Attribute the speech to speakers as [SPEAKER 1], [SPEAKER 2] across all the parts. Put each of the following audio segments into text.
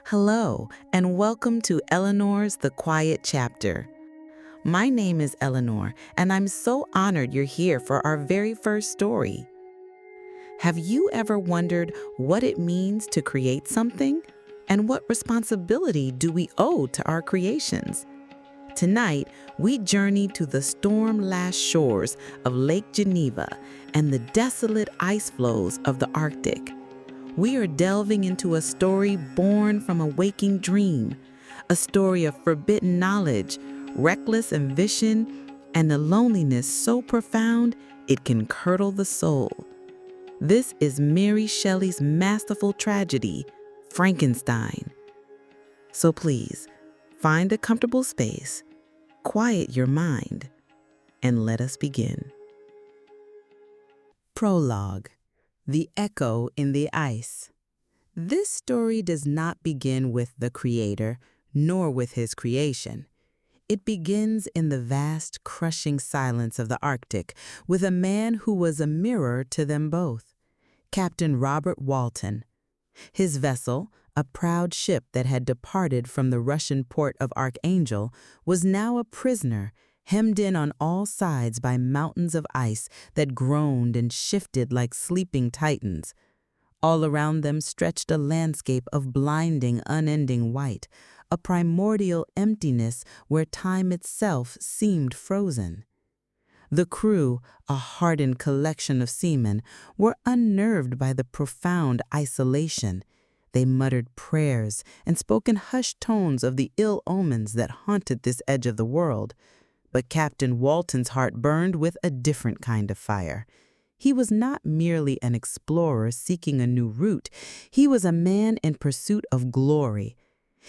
[SPEAKER 1] Hello, and welcome to Eleanor's The Quiet Chapter. My name is Eleanor, and I'm so honored you're here for our very first story. Have you ever wondered what it means to create something? And what responsibility do we owe to our creations? Tonight, we journey to the storm-lashed shores of Lake Geneva and the desolate ice floes of the Arctic. We are delving into a story born from a waking dream, a story of forbidden knowledge, reckless ambition, and a loneliness so profound it can curdle the soul. This is Mary Shelley's masterful tragedy, Frankenstein. So please, find a comfortable space, quiet your mind, and let us begin. Prologue. The Echo in the Ice. This story does not begin with the creator, nor with his creation. It begins in the vast, crushing silence of the Arctic with a man who was a mirror to them both, Captain Robert Walton. His vessel, a proud ship that had departed from the Russian port of Archangel, was now a prisoner, hemmed in on all sides by mountains of ice that groaned and shifted like sleeping titans. All around them stretched a landscape of blinding, unending white, a primordial emptiness where time itself seemed frozen. The crew, a hardened collection of seamen, were unnerved by the profound isolation. They muttered prayers and spoke in hushed tones of the ill omens that haunted this edge of the world. But Captain Walton's heart burned with a different kind of fire. He was not merely an explorer seeking a new route. He was a man in pursuit of glory.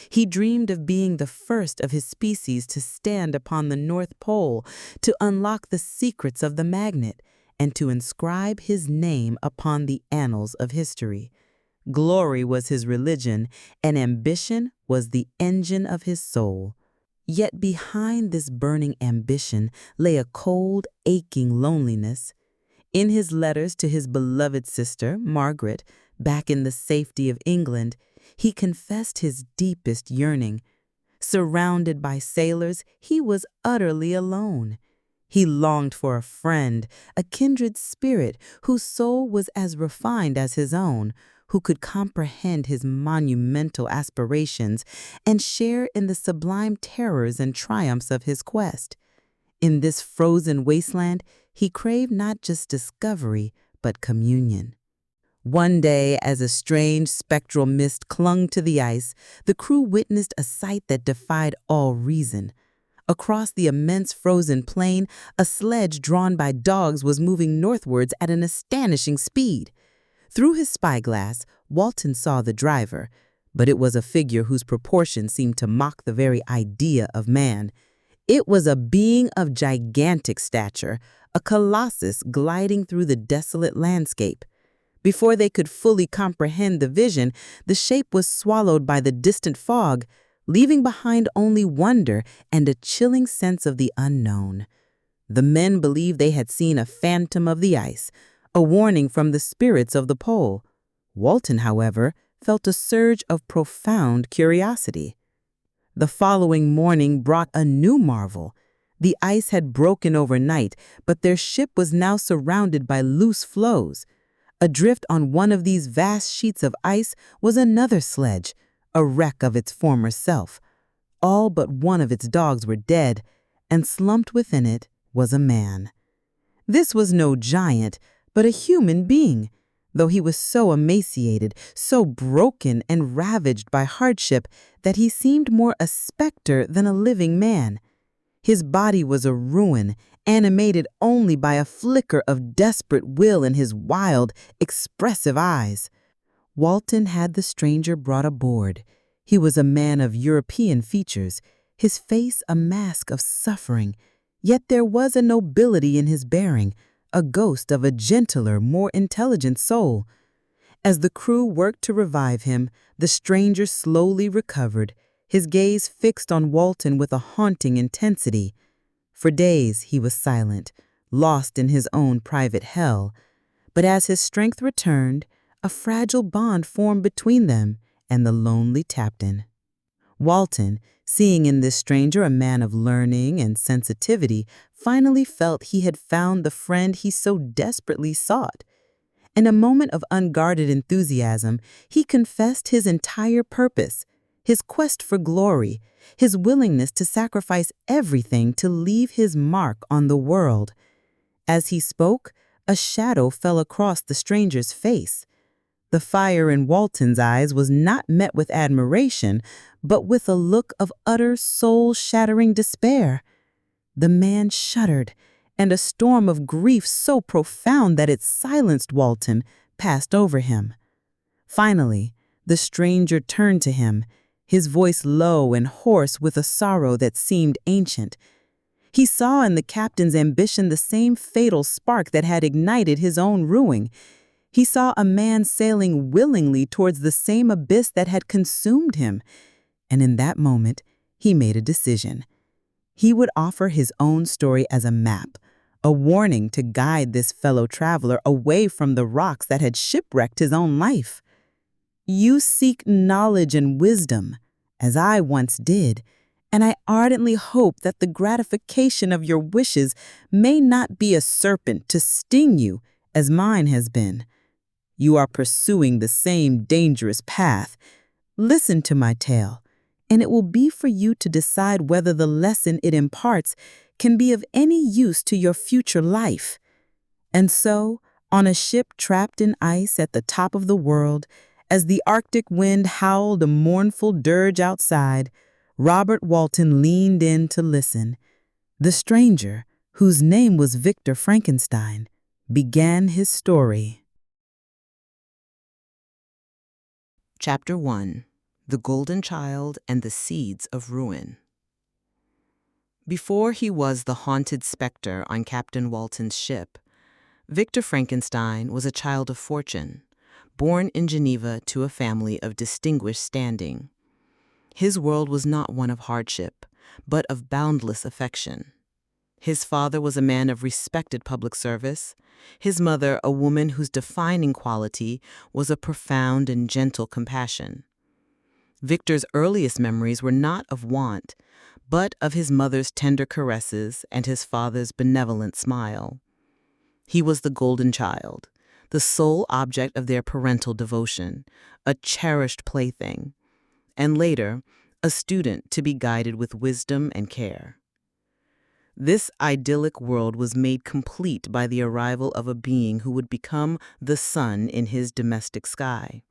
[SPEAKER 1] He dreamed of being the first of his species to stand upon the North Pole, to unlock the secrets of the magnet, and to inscribe his name upon the annals of history. Glory was his religion, and ambition was the engine of his soul. Yet behind this burning ambition lay a cold, aching loneliness. In his letters to his beloved sister, Margaret, back in the safety of England, he confessed his deepest yearning. Surrounded by sailors, he was utterly alone. He longed for a friend, a kindred spirit whose soul was as refined as his own, who could comprehend his monumental aspirations and share in the sublime terrors and triumphs of his quest. In this frozen wasteland, he craved not just discovery, but communion. One day, as a strange spectral mist clung to the ice, the crew witnessed a sight that defied all reason. Across the immense frozen plain, a sledge drawn by dogs was moving northwards at an astonishing speed. Through his spyglass, Walton saw the driver, but it was a figure whose proportions seemed to mock the very idea of man. It was a being of gigantic stature, a colossus gliding through the desolate landscape. Before they could fully comprehend the vision, the shape was swallowed by the distant fog, leaving behind only wonder and a chilling sense of the unknown. The men believed they had seen a phantom of the ice, a warning from the spirits of the pole. Walton, however, felt a surge of profound curiosity. The following morning brought a new marvel. The ice had broken overnight, but their ship was now surrounded by loose floes. Adrift on one of these vast sheets of ice was another sledge, a wreck of its former self. All but one of its dogs were dead, and slumped within it was a man. This was no giant, but a human being, though he was so emaciated, so broken and ravaged by hardship that he seemed more a specter than a living man. His body was a ruin, animated only by a flicker of desperate will in his wild, expressive eyes. Walton had the stranger brought aboard. He was a man of European features, his face a mask of suffering, yet there was a nobility in his bearing, a ghost of a gentler, more intelligent soul. As the crew worked to revive him, the stranger slowly recovered, his gaze fixed on Walton with a haunting intensity. For days he was silent, lost in his own private hell. But as his strength returned, a fragile bond formed between them, and the lonely captain. Walton, seeing in this stranger a man of learning and sensitivity, finally felt he had found the friend he so desperately sought. In a moment of unguarded enthusiasm, he confessed his entire purpose, his quest for glory, his willingness to sacrifice everything to leave his mark on the world. As he spoke, a shadow fell across the stranger's face. The fire in Walton's eyes was not met with admiration, but with a look of utter soul-shattering despair. The man shuddered, and a storm of grief so profound that it silenced Walton passed over him. Finally, the stranger turned to him, his voice low and hoarse with a sorrow that seemed ancient. He saw in the captain's ambition the same fatal spark that had ignited his own ruin. He saw a man sailing willingly towards the same abyss that had consumed him. And in that moment, he made a decision. He would offer his own story as a map, a warning to guide this fellow traveler away from the rocks that had shipwrecked his own life. You seek knowledge and wisdom, as I once did, and I ardently hope that the gratification of your wishes may not be a serpent to sting you, as mine has been. You are pursuing the same dangerous path. Listen to my tale, and it will be for you to decide whether the lesson it imparts can be of any use to your future life. And so, on a ship trapped in ice at the top of the world, as the Arctic wind howled a mournful dirge outside, Robert Walton leaned in to listen. The stranger, whose name was Victor Frankenstein, began his story. Chapter 1. The Golden Child and the Seeds of Ruin. Before he was the haunted specter on Captain Walton's ship, Victor Frankenstein was a child of fortune, born in Geneva to a family of distinguished standing. His world was not one of hardship, but of boundless affection. His father was a man of respected public service, his mother a woman whose defining quality was a profound and gentle compassion. Victor's earliest memories were not of want, but of his mother's tender caresses and his father's benevolent smile. He was the golden child, the sole object of their parental devotion, a cherished plaything, and later, a student to be guided with wisdom and care. This idyllic world was made complete by the arrival of a being who would become the sun in his domestic sky.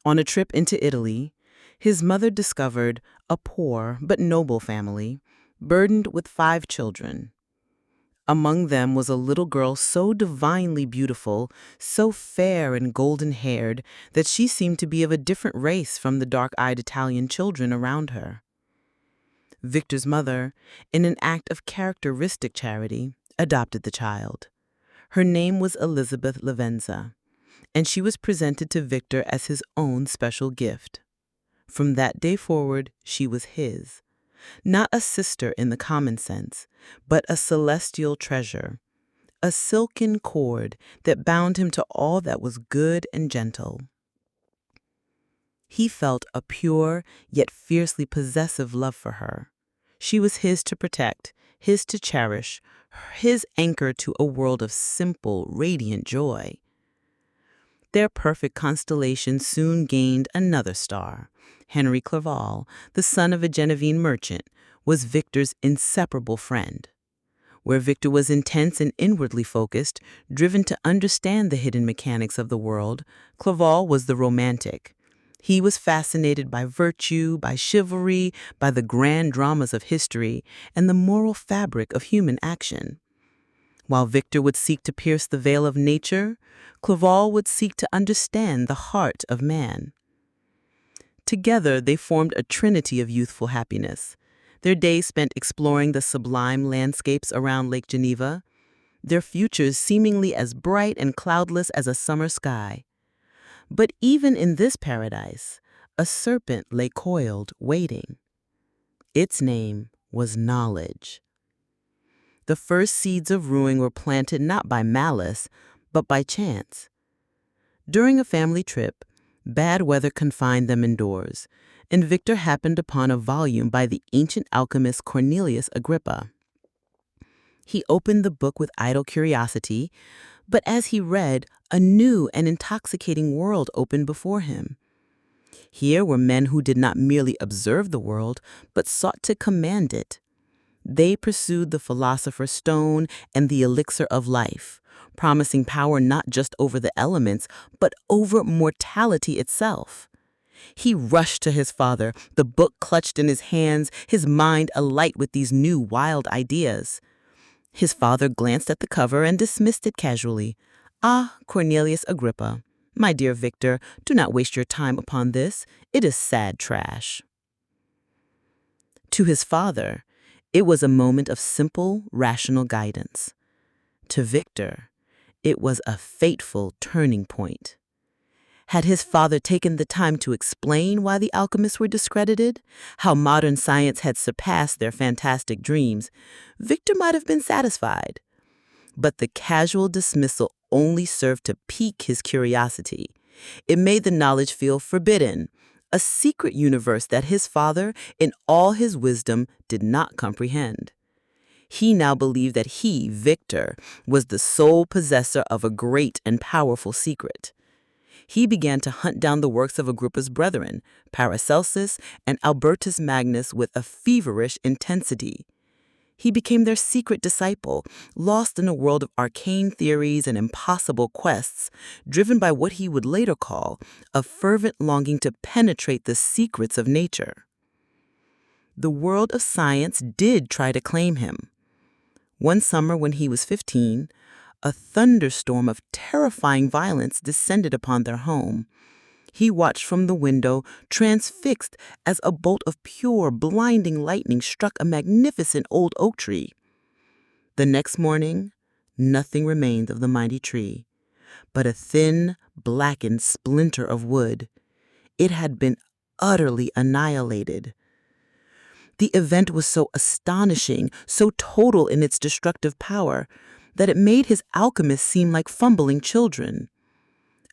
[SPEAKER 1] On a trip into Italy, his mother discovered a poor but noble family, burdened with 5 children. Among them was a little girl so divinely beautiful, so fair and golden-haired, that she seemed to be of a different race from the dark-eyed Italian children around her. Victor's mother, in an act of characteristic charity, adopted the child. Her name was Elizabeth Lavenza, and she was presented to Victor as his own special gift. From that day forward, she was his. Not a sister in the common sense, but a celestial treasure, a silken cord that bound him to all that was good and gentle. He felt a pure yet fiercely possessive love for her. She was his to protect, his to cherish, his anchor to a world of simple, radiant joy. Their perfect constellation soon gained another star. Henry Clerval, the son of a Genevese merchant, was Victor's inseparable friend. Where Victor was intense and inwardly focused, driven to understand the hidden mechanics of the world, Clerval was the romantic. He was fascinated by virtue, by chivalry, by the grand dramas of history, and the moral fabric of human action. While Victor would seek to pierce the veil of nature, Clerval would seek to understand the heart of man. Together, they formed a trinity of youthful happiness. Their days spent exploring the sublime landscapes around Lake Geneva, their futures seemingly as bright and cloudless as a summer sky. But even in this paradise, a serpent lay coiled, waiting. Its name was knowledge. The first seeds of ruin were planted not by malice, but by chance. During a family trip,
[SPEAKER 2] Bad weather confined them indoors, and Victor happened upon a volume by the ancient alchemist Cornelius Agrippa. He opened the book with idle curiosity, but as he read, a new and intoxicating world opened before him. Here were men who did not merely observe the world, but sought to command it. They pursued the philosopher's stone and the elixir of life, promising power not just over the elements, but over mortality itself. He rushed to his father, the book clutched in his hands, his mind alight with these new wild ideas. His father glanced at the cover and dismissed it casually. "Ah, Cornelius Agrippa, my dear Victor, do not waste your time upon this. It is sad trash." To his father, it was a moment of simple, rational guidance. To Victor, it was a fateful turning point. Had his father taken the time to explain why the alchemists were discredited, how modern science had surpassed their fantastic dreams, Victor might have been satisfied. But the casual dismissal only served to pique his curiosity. It made the knowledge feel forbidden, a secret universe that his father, in all his wisdom, did not comprehend. He now believed that he, Victor, was the sole possessor of a great and powerful secret. He began to hunt down the works of Agrippa's brethren, Paracelsus and Albertus Magnus, with a feverish intensity. He became their secret disciple, lost in a world of arcane theories and impossible quests, driven by what he would later call a fervent longing to penetrate the secrets of nature. The world of science did try to claim him. One summer when he was 15, a thunderstorm of terrifying violence descended upon their home. He watched from the window, transfixed as a bolt of pure, blinding lightning struck a magnificent old oak tree. The next morning, nothing remained of the mighty tree, but a thin, blackened splinter of wood. It had been utterly annihilated. The event was so astonishing, so total in its destructive power, that it made his alchemists seem like fumbling children.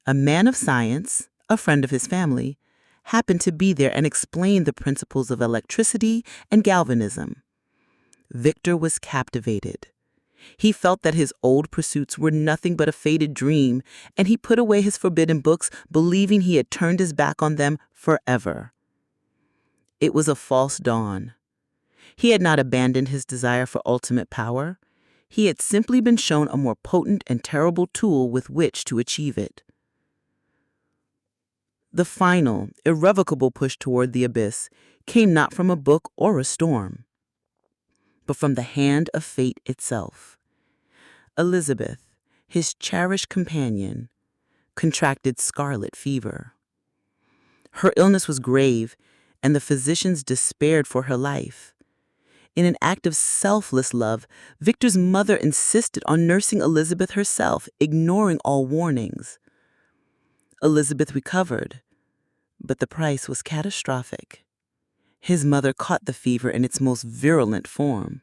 [SPEAKER 2] A man of science, a friend of his family, happened to be there and explained the principles of electricity and galvanism. Victor was captivated. He felt that his old pursuits were nothing but a faded dream, and he put away his forbidden books, believing he had turned his back on them forever. It was a false dawn. He had not abandoned his desire for ultimate power. He had simply been shown a more potent and terrible tool with which to achieve it. The final, irrevocable push toward the abyss came not from a book or a storm, but from the hand of fate itself. Elizabeth, his cherished companion, contracted scarlet fever. Her illness was grave, and the physicians despaired for her life. In an act of selfless love, Victor's mother insisted on nursing Elizabeth herself, ignoring all warnings. Elizabeth recovered, but the price was catastrophic. His mother caught the fever in its most virulent form.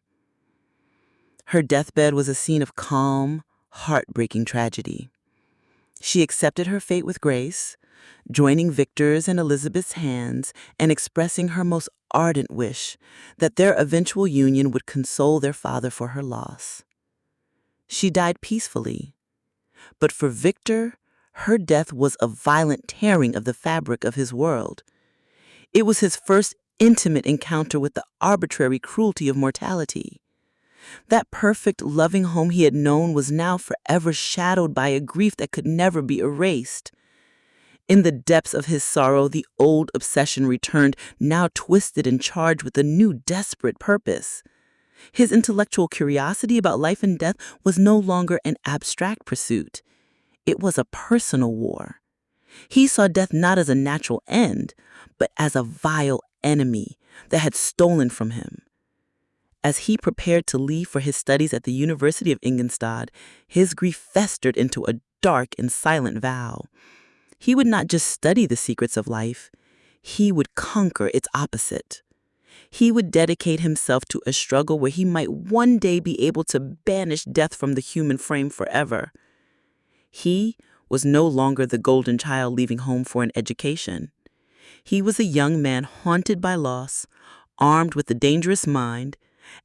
[SPEAKER 2] Her deathbed was a scene of calm, heartbreaking tragedy. She accepted her fate with grace, joining Victor's and Elizabeth's hands and expressing her most ardent wish that their eventual union would console their father for her loss. She died peacefully, but for Victor, her death was a violent tearing of the fabric of his world. It was his first intimate encounter with the arbitrary cruelty of mortality. That perfect, loving home he had known was now forever shadowed by a grief that could never be erased. In the depths of his sorrow, the old obsession returned, now twisted and charged with a new desperate purpose. His intellectual curiosity about life and death was no longer an abstract pursuit. It was a personal war. He saw death not as a natural end, but as a vile enemy that had stolen from him. As he prepared to leave for his studies at the University of Ingolstadt, his grief festered into a dark and silent vow. He would not just study the secrets of life, he would conquer its opposite. He would dedicate himself to a struggle where he might one day be able to banish death from the human frame forever. He was no longer the golden child leaving home for an education. He was a young man haunted by loss, armed with a dangerous mind,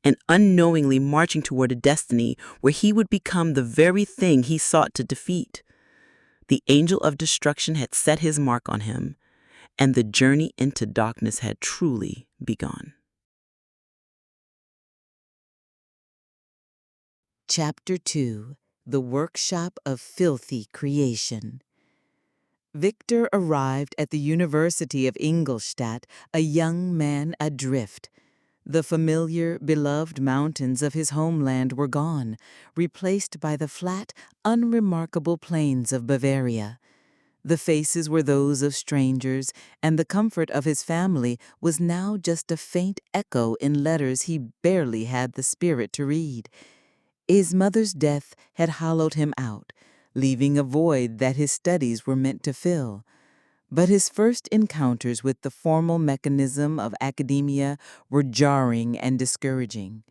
[SPEAKER 2] and unknowingly marching toward a destiny where he would become the very thing he sought to defeat. The angel of destruction had set his mark on him, and the journey into darkness had truly begun.
[SPEAKER 1] Chapter 2: The Workshop of Filthy Creation. Victor arrived at the University of Ingolstadt a young man adrift. The familiar, beloved mountains of his homeland were gone, replaced by the flat, unremarkable plains of Bavaria. The faces were those of strangers, and the comfort of his family was now just a faint echo in letters he barely had the spirit to read. His mother's death had hollowed him out, leaving a void that his studies were meant to fill. But his first encounters with the formal mechanism of academia were jarring and discouraging.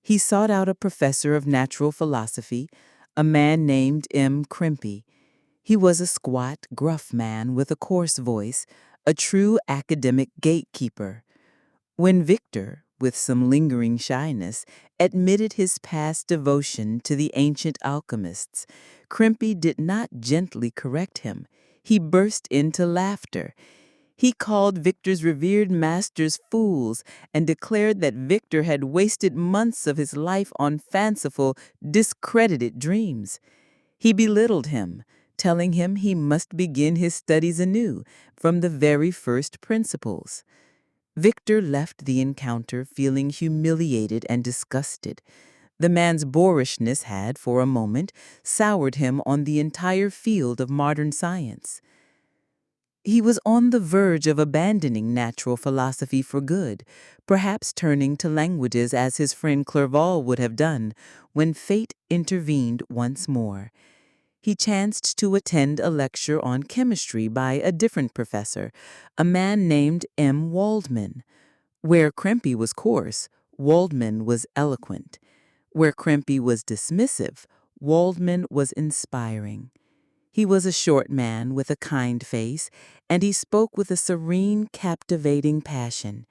[SPEAKER 1] He sought out a professor of natural philosophy, a man named M. Crimpy. He was a squat, gruff man with a coarse voice, a true academic gatekeeper. When Victor, with some lingering shyness, admitted his past devotion to the ancient alchemists, Crimpy did not gently correct him. He burst into laughter. He called Victor's revered masters fools and declared that Victor had wasted months of his life on fanciful, discredited dreams. He belittled him, telling him he must begin his studies anew from the very first principles. Victor left the encounter feeling humiliated and disgusted. The man's boorishness had, for a moment, soured him on the entire field of modern science. He was on the verge of abandoning natural philosophy for good, perhaps turning to languages as his friend Clerval would have done, when fate intervened once more. He chanced to attend a lecture on chemistry by a different professor, a man named M. Waldman. Where Crimpy was coarse, Waldman was eloquent. Where Crimpy was dismissive, Waldman was inspiring. He was a short man with a kind face, and he spoke with a serene, captivating passion.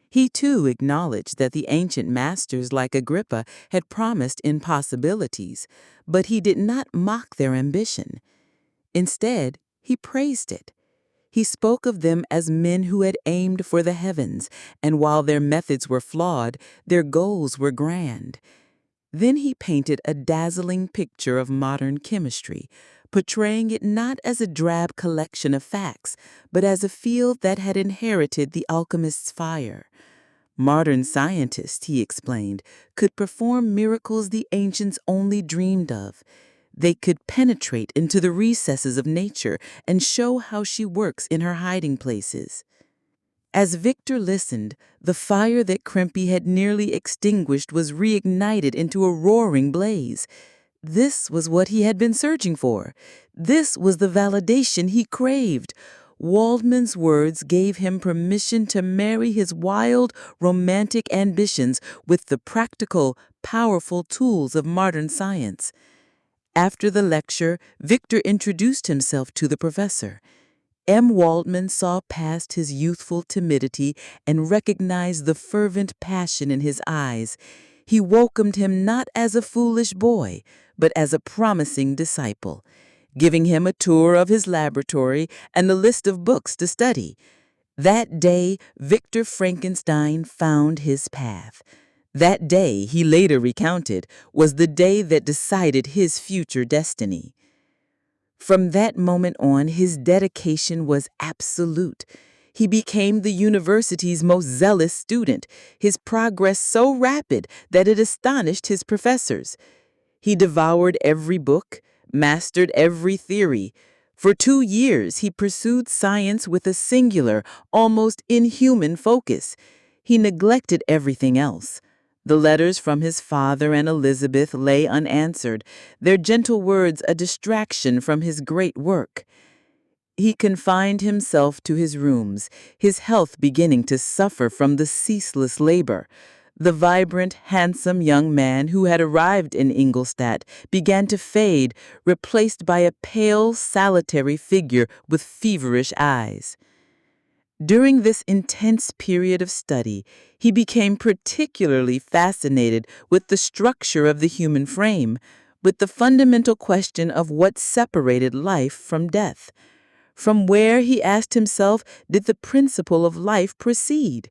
[SPEAKER 1] He too acknowledged that the ancient masters like Agrippa had promised impossibilities, but he did not mock their ambition. Instead, he praised it. He spoke of them as men who had aimed for the heavens, and while their methods were flawed, their goals were grand. Then he painted a dazzling picture of modern chemistry, portraying it not as a drab collection of facts, but as a field that had inherited the alchemist's fire. Modern scientists, he explained, could perform miracles the ancients only dreamed of. They could penetrate into the recesses of nature and show how she works in her hiding places. As Victor listened, the fire that Crimpy had nearly extinguished was reignited into a roaring blaze. This was what he had been searching for. This was the validation he craved. Waldman's words gave him permission to marry his wild, romantic ambitions with the practical, powerful tools of modern science. After the lecture, Victor introduced himself to the professor. M. Waldman saw past his youthful timidity and recognized the fervent passion in his eyes. He welcomed him not as a foolish boy, but as a promising disciple, giving him a tour of his laboratory and a list of books to study. That day, Victor Frankenstein found his path. That day, he later recounted, was the day that decided his future destiny. From that moment on, his dedication was absolute. He became the university's most zealous student, his progress so rapid that it astonished his professors. He devoured every book, mastered every theory. For 2 years, he pursued science with a singular, almost inhuman focus. He neglected everything else. The letters from his father and Elizabeth lay unanswered, their gentle words a distraction from his great work. He confined himself to his rooms, his health beginning to suffer from the ceaseless labor.
[SPEAKER 2] The vibrant, handsome young man who had arrived in Ingolstadt began to fade, replaced by a pale, solitary figure with feverish eyes. During this intense period of study, he became particularly fascinated with the structure of the human frame, with the fundamental question of what separated life from death. From where, he asked himself, did the principle of life proceed?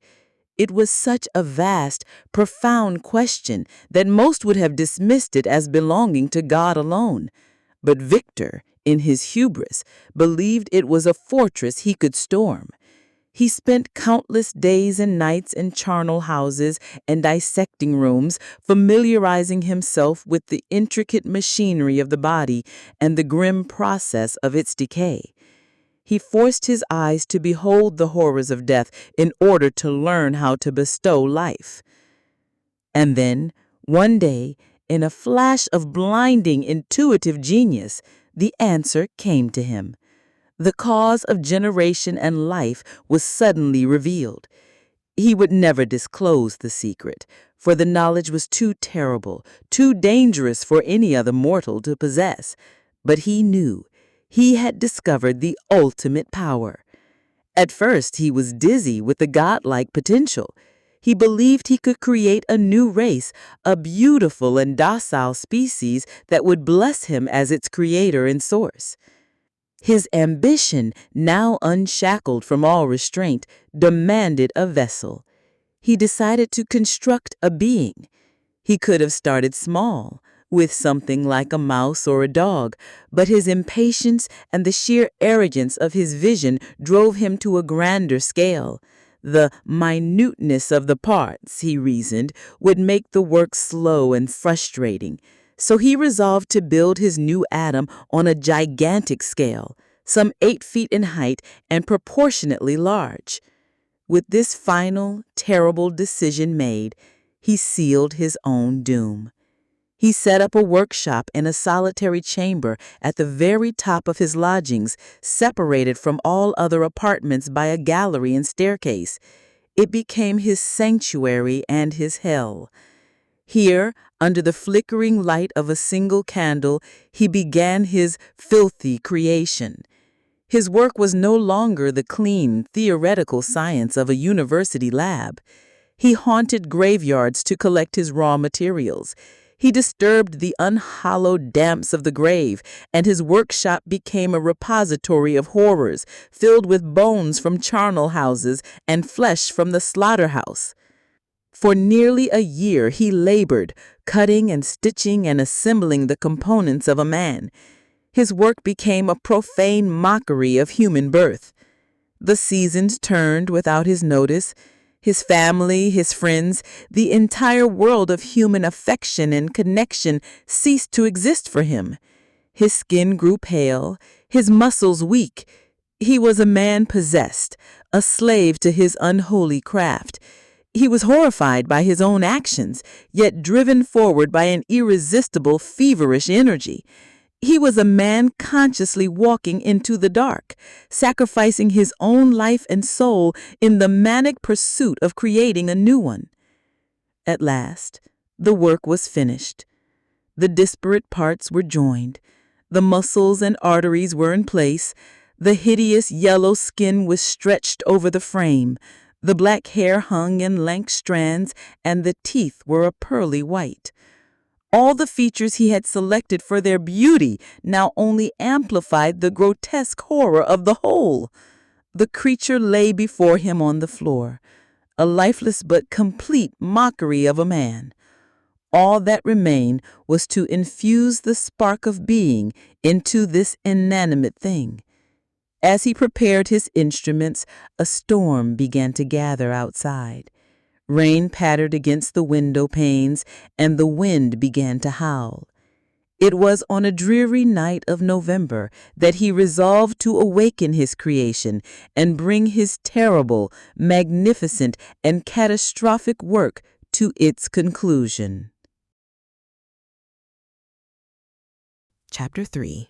[SPEAKER 2] It was such a vast, profound question that most would have dismissed it as belonging to God alone. But Victor, in his hubris, believed it was a fortress he could storm. He spent countless days and nights in charnel houses and dissecting rooms, familiarizing himself with the intricate machinery of the body and the grim process of its decay. He forced his eyes to behold the horrors of death in order to learn how to bestow life. And then, one day, in a flash of blinding, intuitive genius, the answer came to him. The cause of generation and life was suddenly revealed. He would never disclose the secret, for the knowledge was too terrible, too dangerous for any other mortal to possess. But he knew. He had discovered the ultimate power. At first, he was dizzy with the godlike potential. He believed he could create a new race, a beautiful and docile species that would bless him as its creator and source. His ambition, now unshackled from all restraint, demanded a vessel. He decided to construct a being. He could have started small, with something like a mouse or a dog, but his impatience and the sheer arrogance of his vision drove him to a grander scale. The minuteness of the parts, he reasoned, would make the work slow and frustrating. So he resolved to build his new atom on a gigantic scale, some 8 feet in height and proportionately large. With this final, terrible decision made, he sealed his own doom. He set up a workshop in a solitary chamber at the very top of his lodgings, separated from all other apartments by a gallery and staircase. It became his sanctuary and his hell. Here, under the flickering light of a single candle, he began his filthy creation. His work was no longer the clean, theoretical science of a university lab. He haunted graveyards to collect his raw materials. He disturbed the unhallowed damps of the grave, and his workshop became a repository of horrors, filled with bones from charnel houses and flesh from the slaughterhouse. For nearly a year he labored, cutting and stitching and assembling the components of a man. His work became a profane mockery of human birth. The seasons turned without his notice. His family, his friends, the entire world of human affection and connection ceased to exist for him. His skin grew pale, his muscles weak. He was a man possessed, a slave to his unholy craft. He was horrified by his own actions, yet driven forward by an irresistible, feverish energy. He was a man consciously walking into the dark, sacrificing his own life and soul in the manic pursuit of creating a new one. At last, the work was finished. The disparate parts were joined. The muscles and arteries were in place. The hideous yellow skin was stretched over the frame. The black hair hung in lank strands, and the teeth were a pearly white. All the features he had selected for their beauty now only amplified the grotesque horror of the whole. The creature lay before him on the floor, a lifeless but complete mockery of a man. All that remained was to infuse the spark of being into this inanimate thing. As he prepared his instruments, a storm began to gather outside. Rain pattered against the window panes, and the wind began to howl. It was on a dreary night of November that he resolved to awaken his creation and bring his terrible, magnificent, and catastrophic work to its conclusion.
[SPEAKER 1] Chapter 3.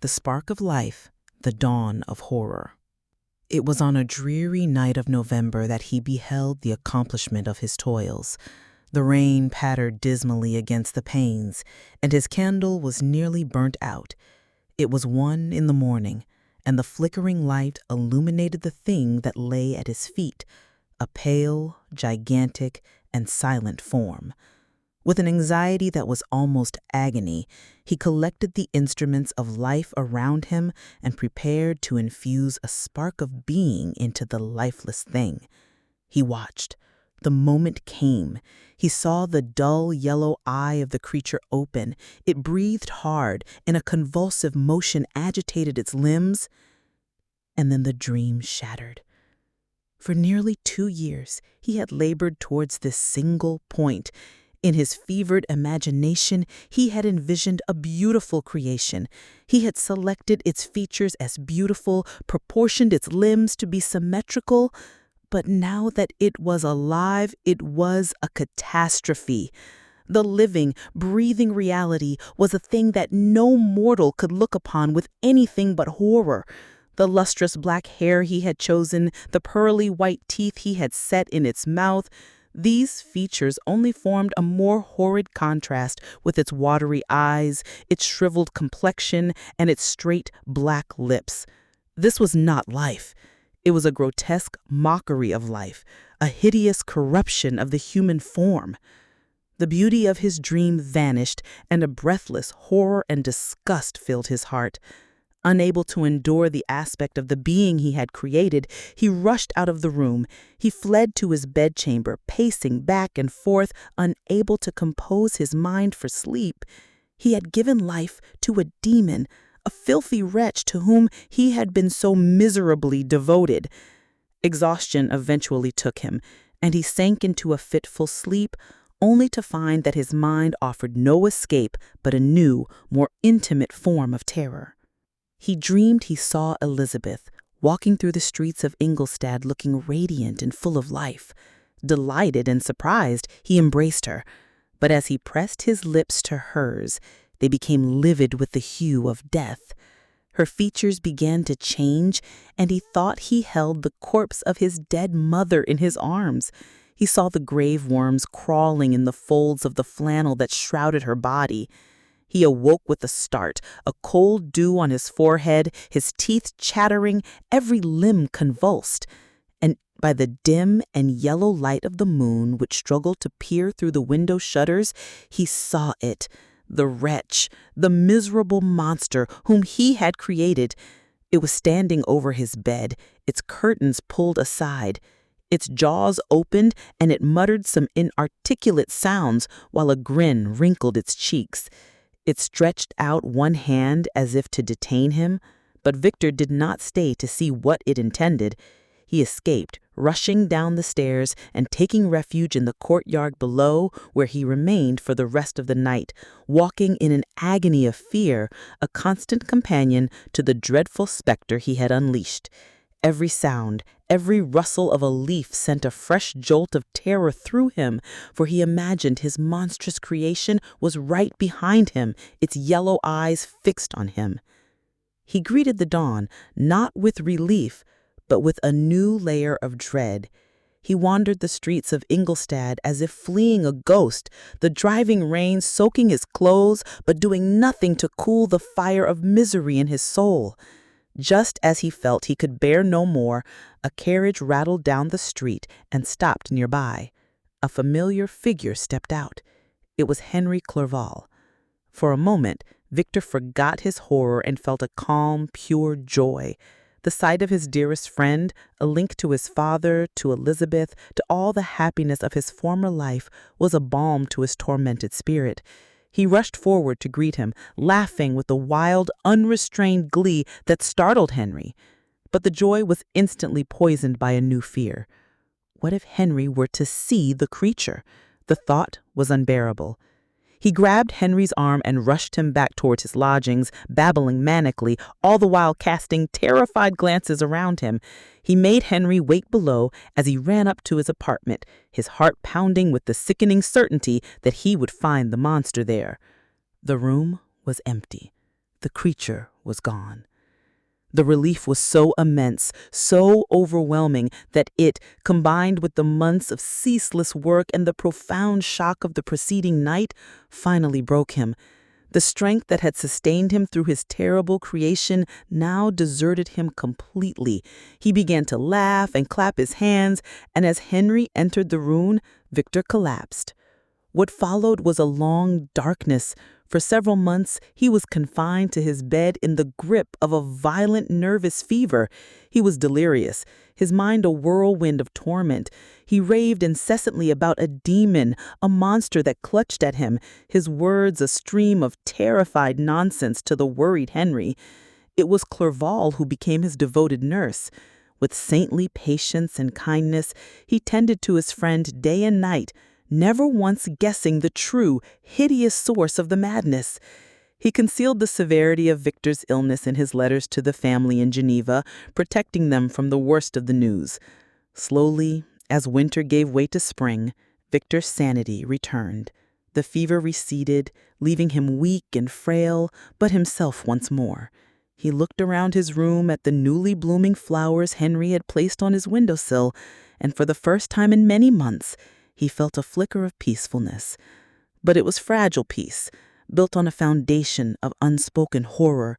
[SPEAKER 1] The Spark of Life, the Dawn of Horror. It was on a dreary night of November that he beheld the accomplishment of his toils.
[SPEAKER 2] The rain pattered dismally against the panes, and his candle was nearly burnt out. It was 1 in the morning, and the flickering light illuminated the thing that lay at his feet, a pale, gigantic, and silent form. With an anxiety that was almost agony, he collected the instruments of life around him and prepared to infuse a spark of being into the lifeless thing. He watched. The moment came. He saw the dull yellow eye of the creature open. It breathed hard, and a convulsive motion agitated its limbs. And then the dream shattered. For nearly 2 years, he had labored towards this single point. In his fevered imagination, he had envisioned a beautiful creation. He had selected its features as beautiful, proportioned its limbs to be symmetrical. But now that it was alive, it was a catastrophe. The living, breathing reality was a thing that no mortal could look upon with anything but horror. The lustrous black hair he had chosen, the pearly white teeth he had set in its mouth, these features only formed a more horrid contrast with its watery eyes, its shriveled complexion, and its straight black lips. This was not life. It was a grotesque mockery of life, a hideous corruption of the human form. The beauty of his dream vanished, and a breathless horror and disgust filled his heart. Unable to endure the aspect of the being he had created, he rushed out of the room. He fled to his bedchamber, pacing back and forth, unable to compose his mind for sleep. He had given life to a demon, a filthy wretch to whom he had been so miserably devoted. Exhaustion eventually took him, and he sank into a fitful sleep, only to find that his mind offered no escape but a new, more intimate form of terror. He dreamed he saw Elizabeth walking through the streets of Ingolstadt looking radiant and full of life. Delighted and surprised, he embraced her. But as he pressed his lips to hers, they became livid with the hue of death. Her features began to change, and he thought he held the corpse of his dead mother in his arms. He saw the grave worms crawling in the folds of the flannel that shrouded her body. He awoke with a start, a cold dew on his forehead, his teeth chattering, every limb convulsed. And by the dim and yellow light of the moon, which struggled to peer through the window shutters, he saw it, the wretch, the miserable monster whom he had created. It was standing over his bed, its curtains pulled aside. Its jaws opened, and it muttered some inarticulate sounds while a grin wrinkled its cheeks. It stretched out one hand as if to detain him, but Victor did not stay to see what it intended. He escaped, rushing down the stairs and taking refuge in the courtyard below, where he remained for the rest of the night, walking in an agony of fear, a constant companion to the dreadful specter he had unleashed. Every sound, every rustle of a leaf sent a fresh jolt of terror through him, for he imagined his monstrous creation was right behind him, its yellow eyes fixed on him. He greeted the dawn, not with relief, but with a new layer of dread. He wandered the streets of Ingolstadt as if fleeing a ghost, the driving rain soaking his clothes, but doing nothing to cool the fire of misery in his soul. Just as he felt he could bear no more, a carriage rattled down the street and stopped nearby. A familiar figure stepped out. It was Henry Clerval. For a moment, Victor forgot his horror and felt a calm, pure joy. The sight of his dearest friend, a link to his father, to Elizabeth, to all the happiness of his former life, was a balm to his tormented spirit. He rushed forward to greet him, laughing with a wild, unrestrained glee that startled Henry. But the joy was instantly poisoned by a new fear. What if Henry were to see the creature? The thought was unbearable. He grabbed Henry's arm and rushed him back towards his lodgings, babbling manically, all the while casting terrified glances around him. He made Henry wait below as he ran up to his apartment, his heart pounding with the sickening certainty that he would find the monster there. The room was empty. The creature was gone. The relief was so immense, so overwhelming, that it, combined with the months of ceaseless work and the profound shock of the preceding night, finally broke him. The strength that had sustained him through his terrible creation now deserted him completely. He began to laugh and clap his hands, and as Henry entered the room, Victor collapsed. What followed was a long darkness. For several months, he was confined to his bed in the grip of a violent nervous fever. He was delirious, his mind a whirlwind of torment. He raved incessantly about a demon, a monster that clutched at him, his words a stream of terrified nonsense to the worried Henry. It was Clerval who became his devoted nurse. With saintly patience and kindness, he tended to his friend day and night, never once guessing the true, hideous source of the madness. He concealed the severity of Victor's illness in his letters to the family in Geneva, protecting them from the worst of the news. Slowly, as winter gave way to spring, Victor's sanity returned. The fever receded, leaving him weak and frail, but himself once more. He looked around his room at the newly blooming flowers Henry had placed on his windowsill, and for the first time in many months, he felt a flicker of peacefulness. But it was fragile peace, built on a foundation of unspoken horror.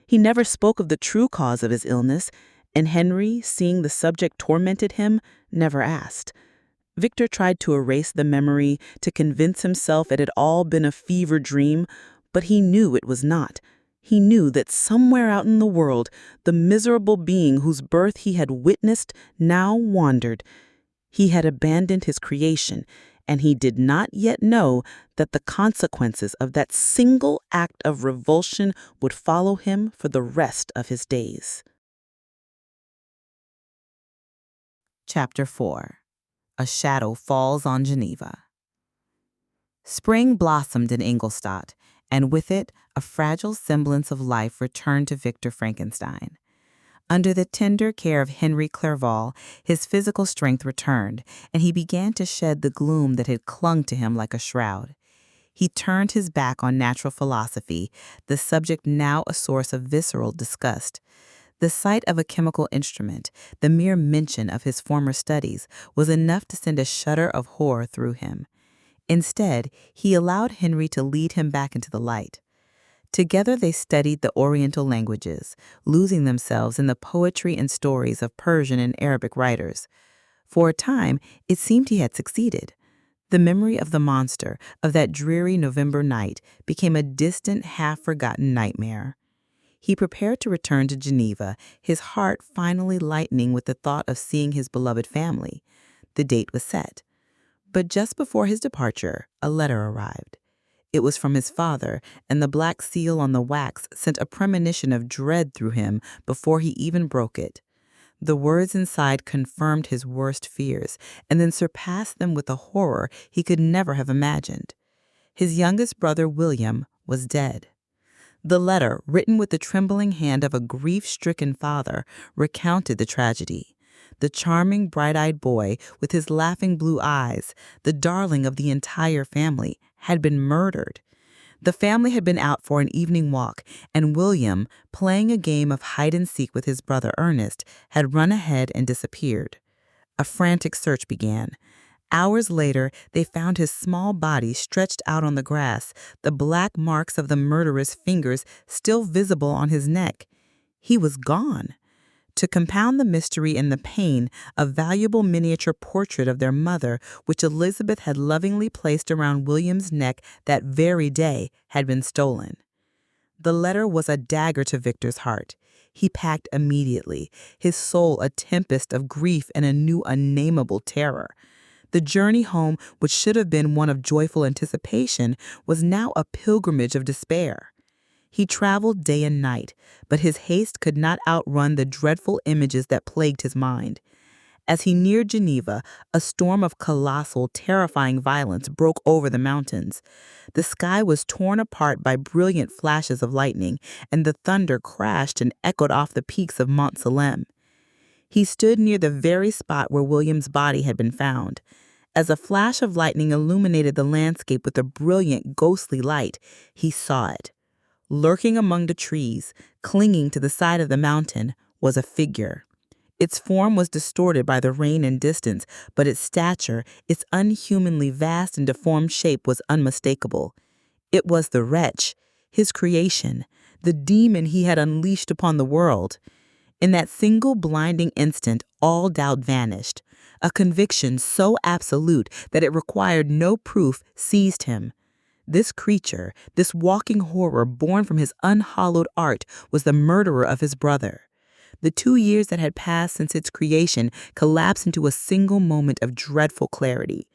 [SPEAKER 2] He never spoke of the true cause of his illness, and Henry, seeing the subject tormented him, never asked. Victor tried to erase the memory, to convince himself it had all been a fever dream, but he knew it was not. He knew that somewhere out in the world, the miserable being whose birth he had witnessed now wandered. He had abandoned his creation, and he did not yet know that the consequences of that single act of revulsion would follow him for the rest of his days.
[SPEAKER 1] Chapter 4. A Shadow Falls on Geneva. Spring blossomed in Ingolstadt, and with it, a fragile semblance of life returned to Victor Frankenstein. Under the tender care of Henry Clerval, his physical strength returned, and he began to shed the gloom that had clung to him like a shroud. He turned his back on natural philosophy, the subject now a source of visceral disgust. The sight of a chemical instrument, the mere mention of his former studies, was enough to send a shudder of horror through him. Instead, he allowed Henry to lead him back into the light. Together they studied the Oriental languages, losing themselves in the poetry and stories of Persian and Arabic writers. For a time, it seemed he had succeeded. The memory of the monster, of that dreary November night, became a distant, half-forgotten nightmare. He prepared to return to Geneva, his heart finally lightening with the thought of seeing his beloved family. The date was set. But just before his departure, a letter arrived. It was from his father, and the black seal on the wax sent a premonition of dread through him before he even broke it. The words inside confirmed his worst fears, and then surpassed them with a horror he could never have imagined. His youngest brother, William, was dead. The letter, written with the trembling hand of a grief-stricken father, recounted the tragedy. The charming, bright-eyed boy, with his laughing blue eyes, the darling of the entire family, had been murdered. The family had been out for an evening walk, and William, playing a game of hide-and-seek with his brother Ernest, had run ahead and disappeared. A frantic search began. Hours later, they found his small body stretched out on the grass, the black marks of the murderer's fingers still visible on his neck. He was gone. To compound the mystery and the pain, a valuable miniature portrait of their mother, which Elizabeth had lovingly placed around William's neck that very day, had been stolen. The letter was a dagger to Victor's heart. He packed immediately, his soul a tempest of grief and a new unnameable terror. The journey home, which should have been one of joyful anticipation, was now a pilgrimage of despair. He traveled day and night, but his haste could not outrun the dreadful images that plagued his mind. As he neared Geneva, a storm of colossal, terrifying violence broke over the mountains. The sky was torn apart by brilliant flashes of lightning, and the thunder crashed and echoed off the peaks of Mont Salem. He stood near the very spot where William's body had been found. As a flash of lightning illuminated the landscape with a brilliant, ghostly light, he saw it.
[SPEAKER 2] Lurking among the trees, clinging to the side of the mountain, was a figure. Its form was distorted by the rain and distance, but its stature, its unhumanly vast and deformed shape was unmistakable. It was the wretch, his creation, the demon he had unleashed upon the world. In that single blinding instant, all doubt vanished. A conviction so absolute that it required no proof seized him. This creature, this walking horror born from his unhallowed art, was the murderer of his brother. The 2 years that had passed since its creation collapsed into a single moment of dreadful clarity.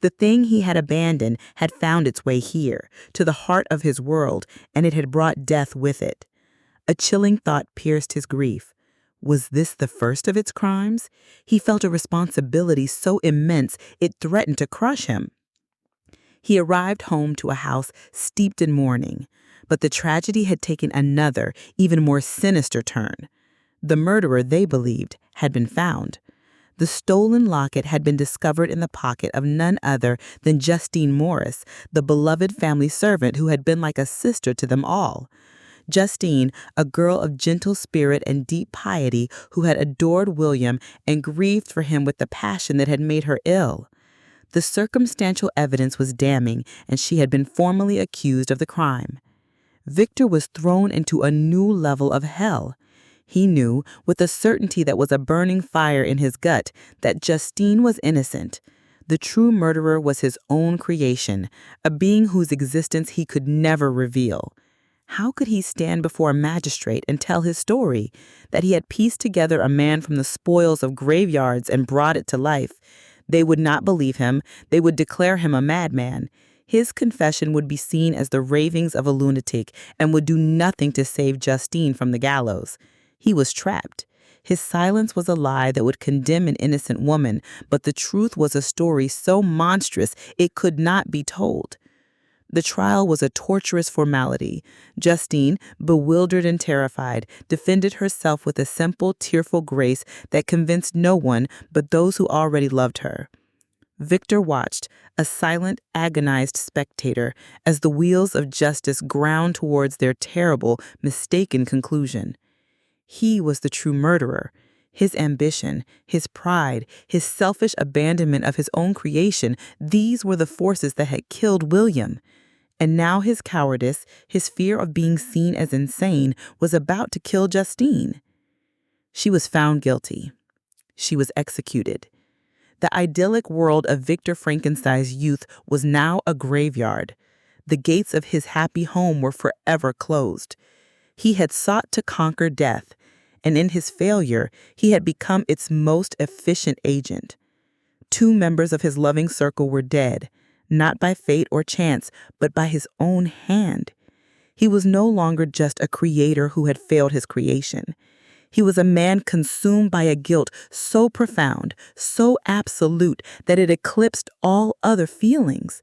[SPEAKER 2] The thing he had abandoned had found its way here, to the heart of his world, and it had brought death with it. A chilling thought pierced his grief. Was this the first of its crimes? He felt a responsibility so immense it threatened to crush him. He arrived home to a house steeped in mourning, but the tragedy had taken another, even more sinister turn. The murderer, they believed, had been found. The stolen locket had been discovered in the pocket of none other than Justine Morris, the beloved family servant who had been like a sister to them all. Justine, a girl of gentle spirit and deep piety who had adored William and grieved for him with the passion that had made her ill. The circumstantial evidence was damning, and she had been formally accused of the crime. Victor was thrown into a new level of hell. He knew, with a certainty that was a burning fire in his gut, that Justine was innocent. The true murderer was his own creation, a being whose existence he could never reveal. How could he stand before a magistrate and tell his story, that he had pieced together a man from the spoils of graveyards and brought it to life? They would not believe him. They would declare him a madman. His confession would be seen as the ravings of a lunatic and would do nothing to save Justine from the gallows. He was trapped. His silence was a lie that would condemn an innocent woman, but the truth was a story so monstrous it could not be told. The trial was a torturous formality. Justine, bewildered and terrified, defended herself with a simple, tearful grace that convinced no one but those who already loved her. Victor watched, a silent, agonized spectator, as the wheels of justice ground towards their terrible, mistaken conclusion. He was the true murderer. His ambition, his pride, his selfish abandonment of his own creation, these were the forces that had killed William. And now his cowardice, his fear of being seen as insane, was about to kill Justine. She was found guilty. She was executed. The idyllic world of Victor Frankenstein's youth was now a graveyard. The gates of his happy home were forever closed. He had sought to conquer death, and in his failure, he had become its most efficient agent. 2 members of his loving circle were dead, not by fate or chance, but by his own hand. He was no longer just a creator who had failed his creation. He was a man consumed by a guilt so profound, so absolute, that it eclipsed all other feelings.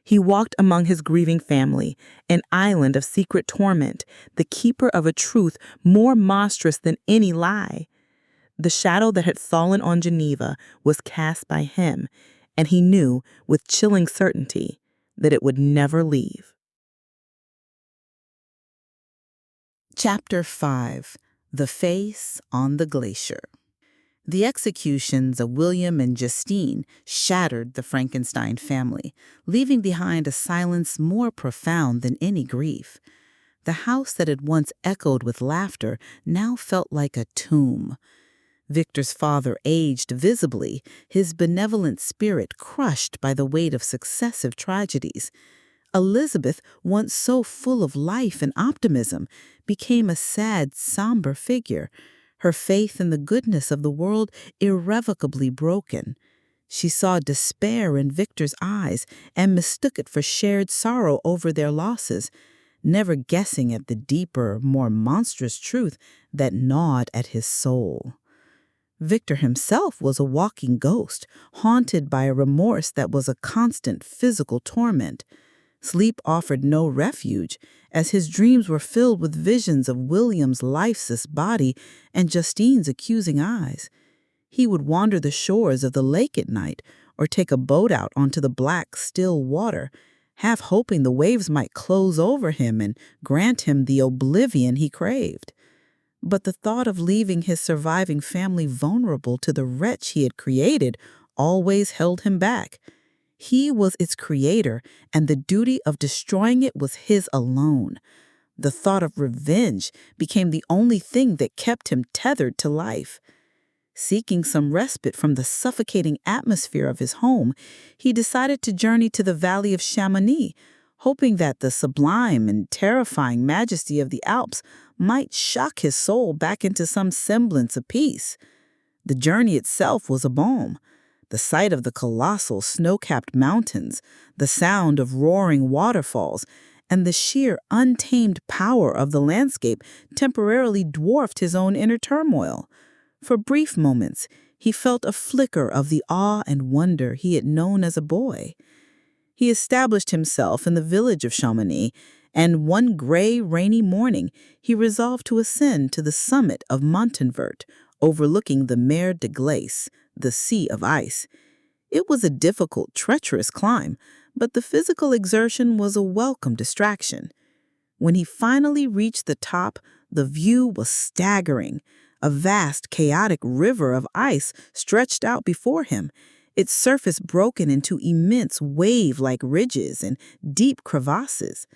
[SPEAKER 2] He walked among his grieving family, an island of secret torment, the keeper of a truth more monstrous than any lie. The shadow that had fallen on Geneva was cast by him, and he knew with chilling certainty that it would never leave.
[SPEAKER 1] Chapter 5. The Face on the Glacier. The executions of William and Justine shattered the Frankenstein family, leaving behind a silence more profound than any grief. The house that had once echoed with laughter now felt like a tomb. Victor's father aged visibly, his benevolent spirit crushed by the weight of successive tragedies. Elizabeth, once so full of life and optimism, became a sad, somber figure, her faith in the goodness of the world irrevocably broken. She saw despair in Victor's eyes and mistook it for shared sorrow over their losses, never guessing at the deeper, more monstrous truth that gnawed at his soul. Victor himself was a walking ghost, haunted by a remorse that was a constant physical torment. Sleep offered no refuge, as his dreams were filled with visions of William's lifeless body and Justine's accusing eyes. He would wander the shores of the lake at night, or take a boat out onto the black, still water,
[SPEAKER 3] half hoping the waves might close over him and grant him the oblivion he craved. But the thought of leaving his surviving family vulnerable to the wretch he had created always held him back. He was its creator, and the duty of destroying it was his alone. The thought of revenge became the only thing that kept him tethered to life. Seeking some respite from the suffocating atmosphere of his home, he decided to journey to the valley of Chamonix, hoping that the sublime and terrifying majesty of the Alps might shock his soul back into some semblance of peace. The journey itself was a balm. The sight of the colossal snow-capped mountains, the sound of roaring waterfalls, and the sheer untamed power of the landscape temporarily dwarfed his own inner turmoil. For brief moments, he felt a flicker of the awe and wonder he had known as a boy. He established himself in the village of Chamonix, and one gray, rainy morning, he resolved to ascend to the summit of Montanvert, overlooking the Mer de Glace, the Sea of Ice. It was a difficult, treacherous climb, but the physical exertion was a welcome distraction. When he finally reached the top, the view was staggering. A vast, chaotic river of ice stretched out before him, its surface broken into immense wave-like ridges and deep crevasses.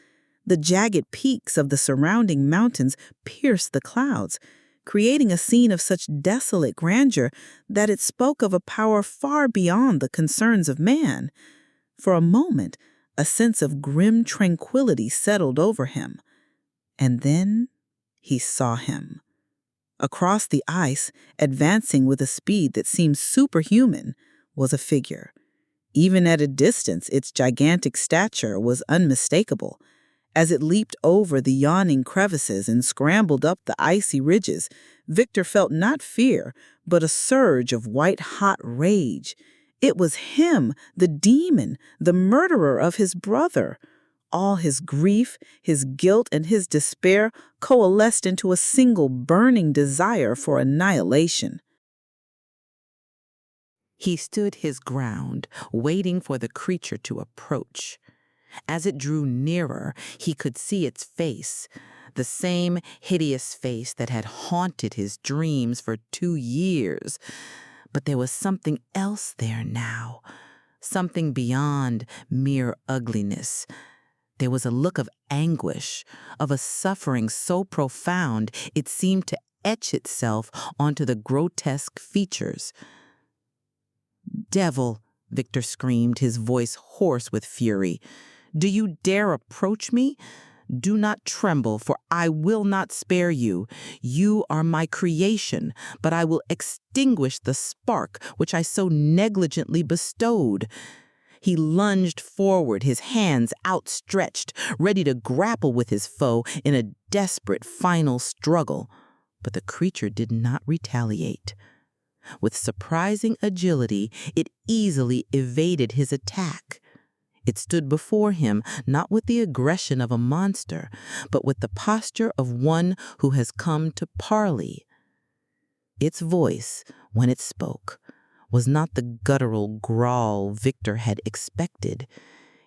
[SPEAKER 3] The jagged peaks of the surrounding mountains pierced the clouds, creating a scene of such desolate grandeur that it spoke of a power far beyond the concerns of man. For a moment, a sense of grim tranquility settled over him. And then he saw him. Across the ice, advancing with a speed that seemed superhuman, was a figure. Even at a distance, its gigantic stature was unmistakable. As it leaped over the yawning crevices and scrambled up the icy ridges, Victor felt not fear, but a surge of white-hot rage. It was him, the demon, the murderer of his brother. All his grief, his guilt, and his despair coalesced into a single burning desire for annihilation.
[SPEAKER 2] He stood his ground, waiting for the creature to approach. As it drew nearer, he could see its face, the same hideous face that had haunted his dreams for 2 years. But there was something else there now, something beyond mere ugliness. There was a look of anguish, of a suffering so profound it seemed to etch itself onto the grotesque features. "Devil!" Victor screamed, his voice hoarse with fury. "Do you dare approach me? Do not tremble, for I will not spare you. You are my creation, but I will extinguish the spark which I so negligently bestowed." He lunged forward, his hands outstretched, ready to grapple with his foe in a desperate final struggle. But the creature did not retaliate. With surprising agility, it easily evaded his attack. It stood before him not with the aggression of a monster, but with the posture of one who has come to parley. Its voice, when it spoke, was not the guttural growl Victor had expected.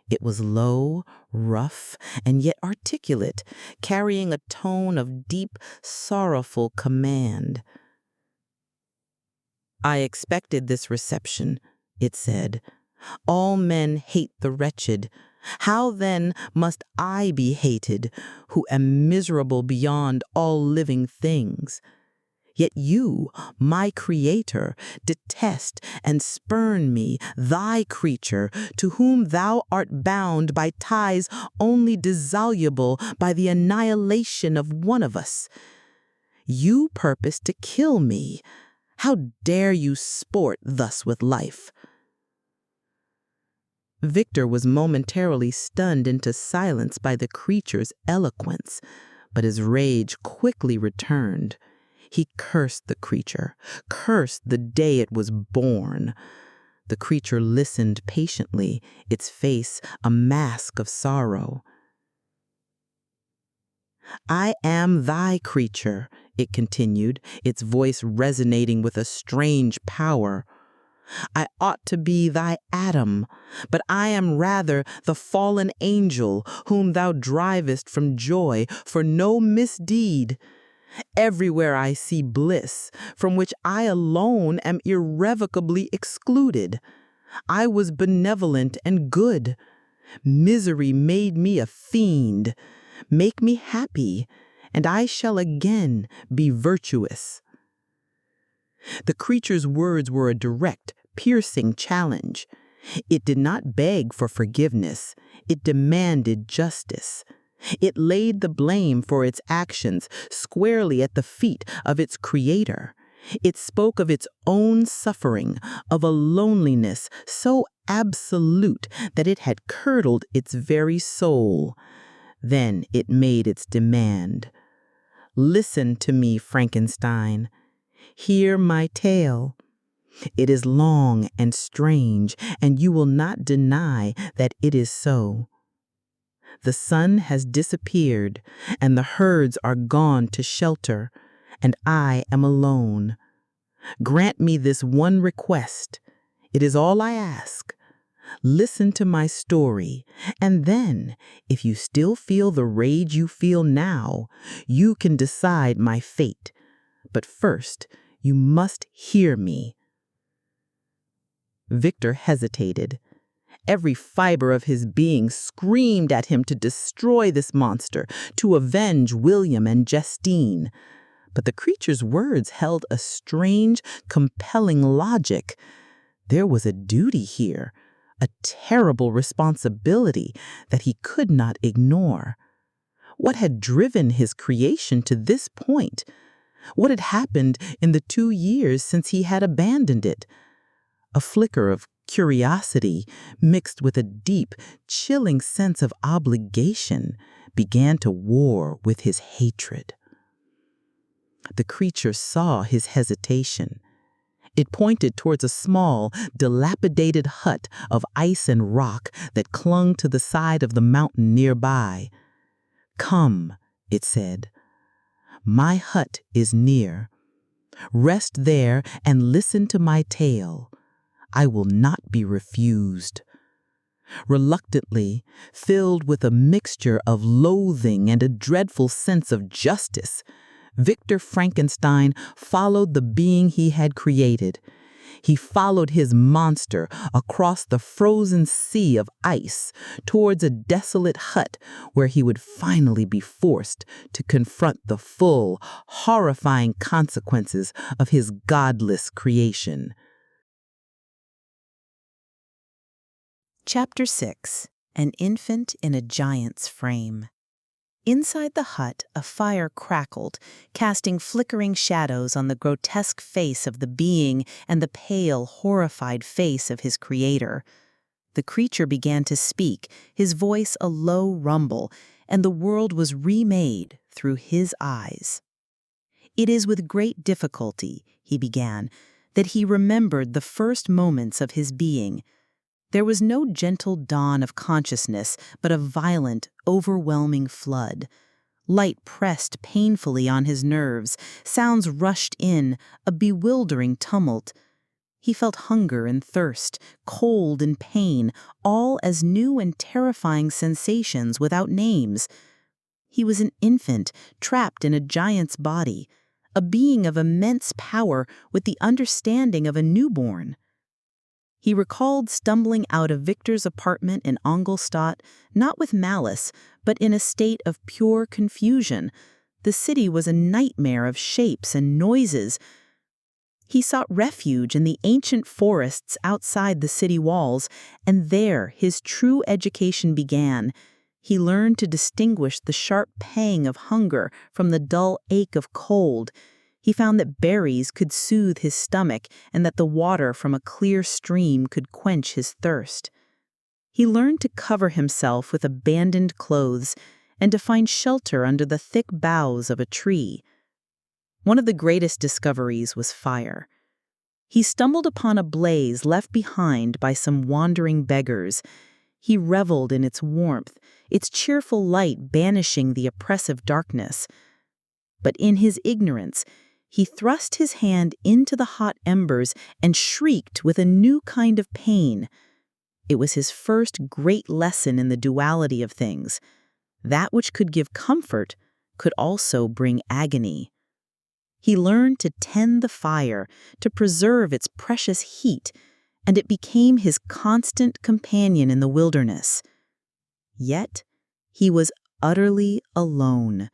[SPEAKER 2] It was low, rough, and yet articulate, carrying a tone of deep, sorrowful command. "I expected this reception," it said. "All men hate the wretched. How then must I be hated, who am miserable beyond all living things? Yet you, my creator, detest and spurn me, thy creature, to whom thou art bound by ties only dissoluble by the annihilation of one of us. You purpose to kill me. How dare you sport thus with life?" Victor was momentarily stunned into silence by the creature's eloquence, but his rage quickly returned. He cursed the creature, cursed the day it was born. The creature listened patiently, its face a mask of sorrow. "I am thy creature," it continued, its voice resonating with a strange power. I ought to be thy Adam, but I am rather the fallen angel whom thou drivest from joy for no misdeed. Everywhere I see bliss, from which I alone am irrevocably excluded. I was benevolent and good. Misery made me a fiend. Make me happy, and I shall again be virtuous. The creature's words were a direct, piercing challenge. It did not beg for forgiveness. It demanded justice. It laid the blame for its actions squarely at the feet of its creator. It spoke of its own suffering, of a loneliness so absolute that it had curdled its very soul. Then it made its demand. Listen to me, Frankenstein. Hear my tale. It is long and strange, and you will not deny that it is so. The sun has disappeared, and the herds are gone to shelter, and I am alone. Grant me this one request. It is all I ask. Listen to my story, and then, if you still feel the rage you feel now, you can decide my fate. But first, you must hear me. Victor hesitated. Every fiber of his being screamed at him to destroy this monster, to avenge William and Justine. But the creature's words held a strange, compelling logic. There was a duty here, a terrible responsibility that he could not ignore. What had driven his creation to this point? What had happened in the 2 years since he had abandoned it? A flicker of curiosity, mixed with a deep, chilling sense of obligation, began to war with his hatred. The creature saw his hesitation. It pointed towards a small, dilapidated hut of ice and rock that clung to the side of the mountain nearby. "Come," it said. "My hut is near. Rest there and listen to my tale. I will not be refused." Reluctantly, filled with a mixture of loathing and a dreadful sense of justice, Victor Frankenstein followed the being he had created. He followed his monster across the frozen sea of ice towards a desolate hut where he would finally be forced to confront the full, horrifying consequences of his godless creation.
[SPEAKER 1] Chapter 6. An Infant in a Giant's Frame. Inside the hut, a fire crackled, casting flickering shadows on the grotesque face of the being and the pale, horrified face of his creator. The creature began to speak, his voice a low rumble, and the world was remade through his eyes. "It is with great difficulty," he began, "that he remembered the first moments of his being. There was no gentle dawn of consciousness, but a violent, overwhelming flood. Light pressed painfully on his nerves, sounds rushed in, a bewildering tumult. He felt hunger and thirst, cold and pain, all as new and terrifying sensations without names. He was an infant, trapped in a giant's body, a being of immense power with the understanding of a newborn. He recalled stumbling out of Victor's apartment in Ingolstadt, not with malice, but in a state of pure confusion. The city was a nightmare of shapes and noises. He sought refuge in the ancient forests outside the city walls, and there his true education began. He learned to distinguish the sharp pang of hunger from the dull ache of cold. He found that berries could soothe his stomach and that the water from a clear stream could quench his thirst. He learned to cover himself with abandoned clothes and to find shelter under the thick boughs of a tree. One of the greatest discoveries was fire. He stumbled upon a blaze left behind by some wandering beggars. He reveled in its warmth, its cheerful light banishing the oppressive darkness. But in his ignorance,
[SPEAKER 3] He thrust his hand into the hot embers and shrieked with a new kind of pain. It was his first great lesson in the duality of things. That which could give comfort could also bring agony. He learned to tend the fire, to preserve its precious heat, and it became his constant companion in the wilderness. Yet, he was utterly alone.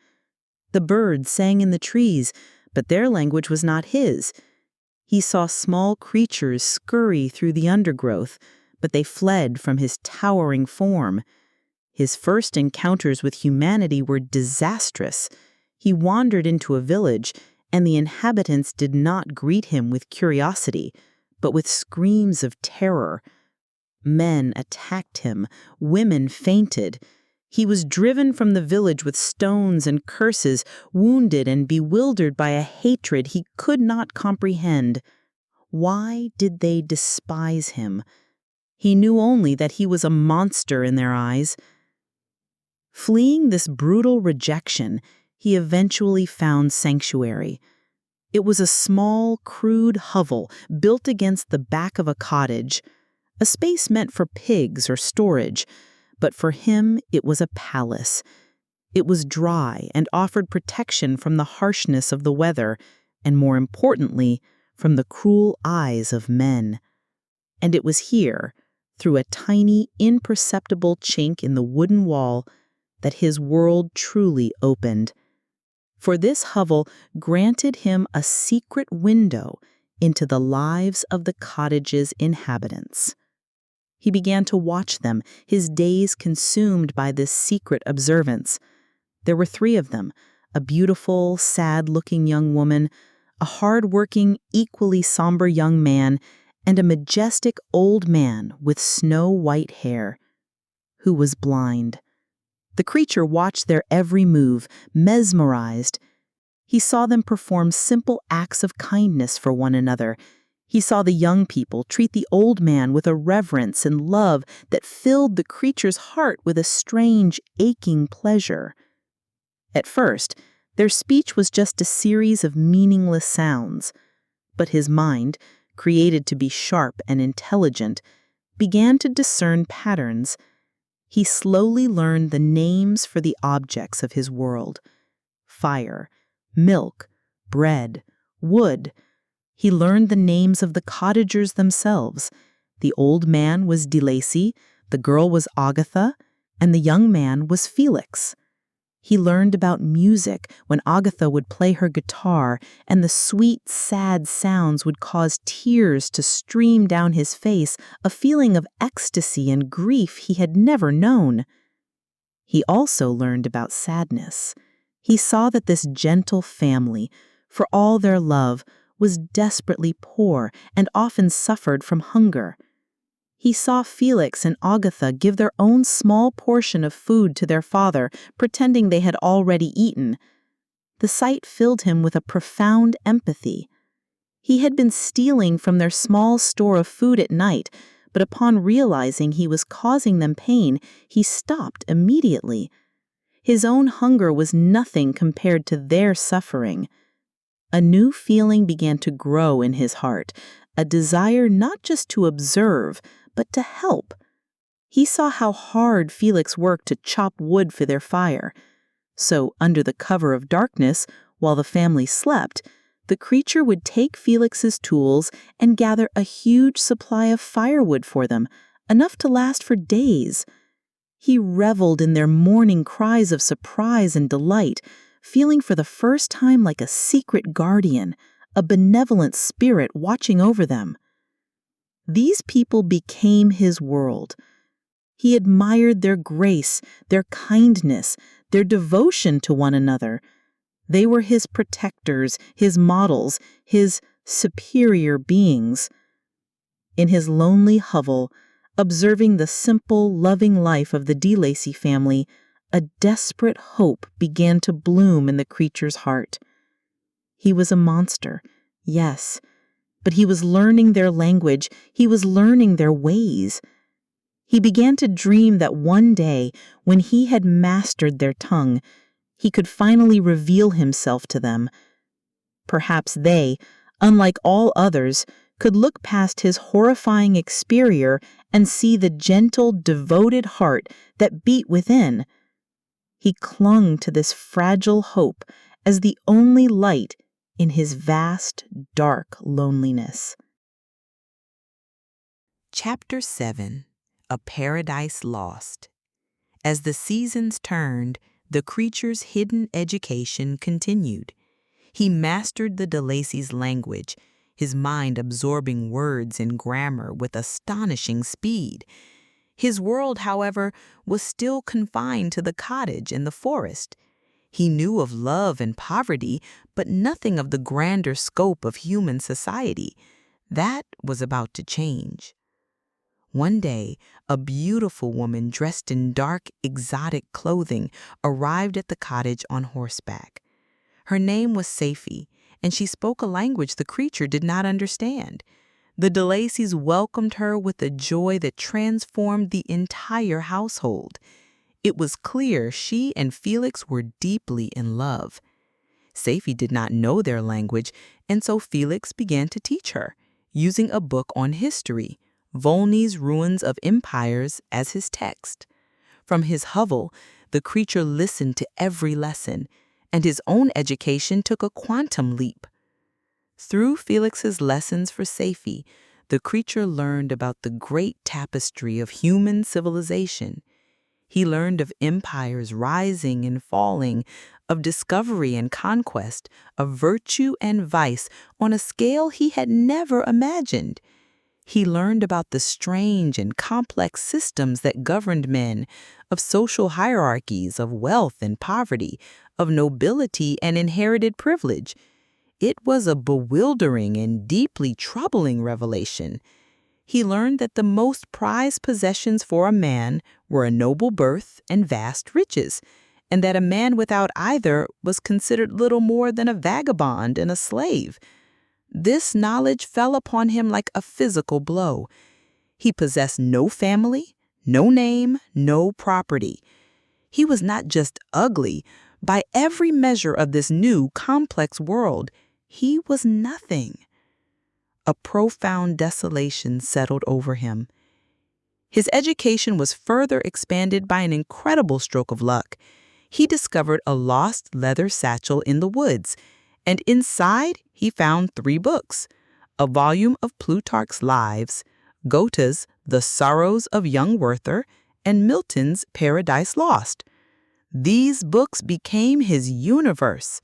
[SPEAKER 3] The birds sang in the trees, but their language was not his. He saw small creatures scurry through the undergrowth, but they fled from his towering form. His first encounters with humanity were disastrous. He wandered into a village, and the inhabitants did not greet him with curiosity, but with screams of terror. Men attacked him, women fainted. He was driven from the village with stones and curses, wounded and bewildered by a hatred he could not comprehend. Why did they despise him? He knew only that he was a monster in their eyes. Fleeing this brutal rejection, he eventually found sanctuary. It was a small, crude hovel built against the back of a cottage, a space meant for pigs or storage, but for him it was a palace. It was dry and offered protection from the harshness of the weather, and more importantly, from the cruel eyes of men. And it was here, through a tiny, imperceptible chink in the wooden wall, that his world truly opened. For this hovel granted him a secret window into the lives of the cottage's inhabitants. He began to watch them, his days consumed by this secret observance. There were 3 of them, a beautiful, sad-looking young woman, a hard-working, equally somber young man, and a majestic old man with snow-white hair, who was blind. The creature watched their every move, mesmerized. He saw them perform simple acts of kindness for one another. He saw the young people treat the old man with a reverence and love that filled the creature's heart with a strange, aching pleasure. At first, their speech was just a series of meaningless sounds, but his mind, created to be sharp and intelligent, began to discern patterns. He slowly learned the names for the objects of his world: fire, milk, bread, wood. He learned the names of the cottagers themselves. The old man was desolate, the girl was Agatha, and the young man was Felix. He learned about music when Agatha would play her guitar, and the sweet, sad sounds would cause tears to stream down his face, a feeling of ecstasy and grief he had never known. He also learned about sadness. He saw that this gentle family, for all their love, was desperately poor and often suffered from hunger. He saw Felix and Agatha give their own small portion of food to their father, pretending they had already eaten. The sight filled him with a profound empathy. He had been stealing from their small store of food at night, but upon realizing he was causing them pain, he stopped immediately. His own hunger was nothing compared to their suffering. A new feeling began to grow in his heart, a desire not just to observe, but to help. He saw how hard Felix worked to chop wood for their fire. So, under the cover of darkness, while the family slept, the creature would take Felix's tools and gather a huge supply of firewood for them, enough to last for days. He reveled in their morning cries of surprise and delight, feeling for the first time like a secret guardian, a benevolent spirit watching over them. These people became his world. He admired their grace, their kindness, their devotion to one another. They were his protectors, his models, his superior beings. In his lonely hovel, observing the simple, loving life of the desolate family, a desperate hope began to bloom in the creature's heart. He was a monster, yes, but he was learning their language, he was learning their ways. He began to dream that one day, when he had mastered their tongue, he could finally reveal himself to them. perhaps they, unlike all others, could look past his horrifying exterior and see the gentle, devoted heart that beat within. He clung to this fragile hope as the only light in his vast, dark loneliness.
[SPEAKER 1] Chapter 7. A Paradise Lost. As the seasons turned, the creature's hidden education continued. He mastered the de Lacy's language, his mind absorbing words and grammar with astonishing speed. His world, however, was still confined to the cottage and the forest. He knew of love and poverty, but nothing of the grander scope of human society. That was about to change. One day, a beautiful woman dressed in dark, exotic clothing arrived at the cottage on horseback. Her name was Safie, and she spoke a language the creature did not understand. The de Lacys welcomed her with a joy that transformed the entire household. It was clear she and Felix were deeply in love. Safie did not know their language, and so Felix began to teach her, using a book on history, Volney's Ruins of Empires, as his text. From his hovel, the creature listened to every lesson, and his own education took a quantum leap. Through Felix's lessons for Safie, the creature learned about the great tapestry of human civilization. He learned of empires rising and falling, of discovery and conquest, of virtue and vice on a scale he had never imagined. He learned about the strange and complex systems that governed men, of social hierarchies, of wealth and poverty, of nobility and inherited privilege. It was a bewildering and deeply troubling revelation. He learned that the most prized possessions for a man were a noble birth and vast riches, and that a man without either was considered little more than a vagabond and a slave. This knowledge fell upon him like a physical blow. He possessed no family, no name, no property. He was not just ugly. By every measure of this new, complex world, he was nothing. A profound desolation settled over him. His education was further expanded by an incredible stroke of luck. He discovered a lost leather satchel in the woods, and inside he found 3 books: a volume of Plutarch's Lives, Goethe's The Sorrows of Young Werther, and Milton's Paradise Lost. These books became his universe.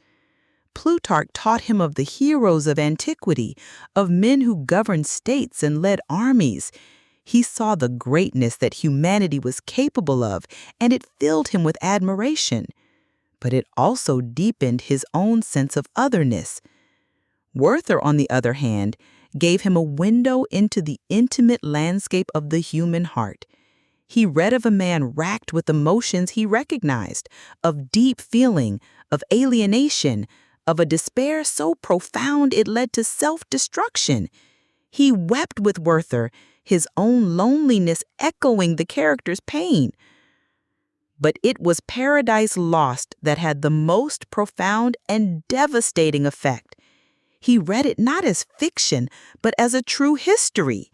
[SPEAKER 1] Plutarch taught him of the heroes of antiquity, of men who governed states and led armies. He saw the greatness that humanity was capable of, and it filled him with admiration. But it also deepened his own sense of otherness. Werther, on the other hand, gave him a window into the intimate landscape of the human heart. He read of a man racked with emotions he recognized, of deep feeling, of alienation, of a despair so profound it led to self-destruction. He wept with Werther, his own loneliness echoing the character's pain. But it was Paradise Lost that had the most profound and devastating effect. He read it not as fiction, but as a true history.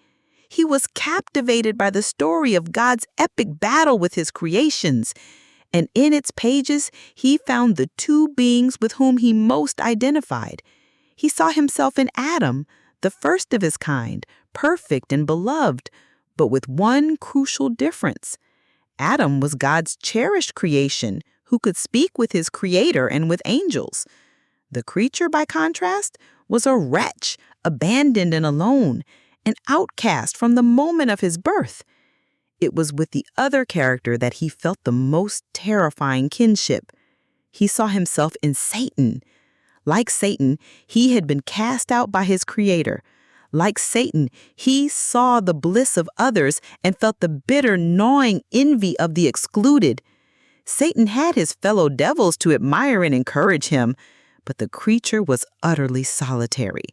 [SPEAKER 1] He was captivated by the story of God's epic battle with his creations, and in its pages he found the 2 beings with whom he most identified. He saw himself in Adam, the first of his kind, perfect and beloved, but with one crucial difference. Adam was God's cherished creation who could speak with his creator and with angels. The creature, by contrast, was a wretch, abandoned and alone, an outcast from the moment of his birth. It was with the other character that he felt the most terrifying kinship. He saw himself in Satan. Like Satan, he had been cast out by his creator. Like Satan, he saw the bliss of others and felt the bitter, gnawing envy of the excluded. Satan had his fellow devils to admire and encourage him, but the creature was utterly solitary.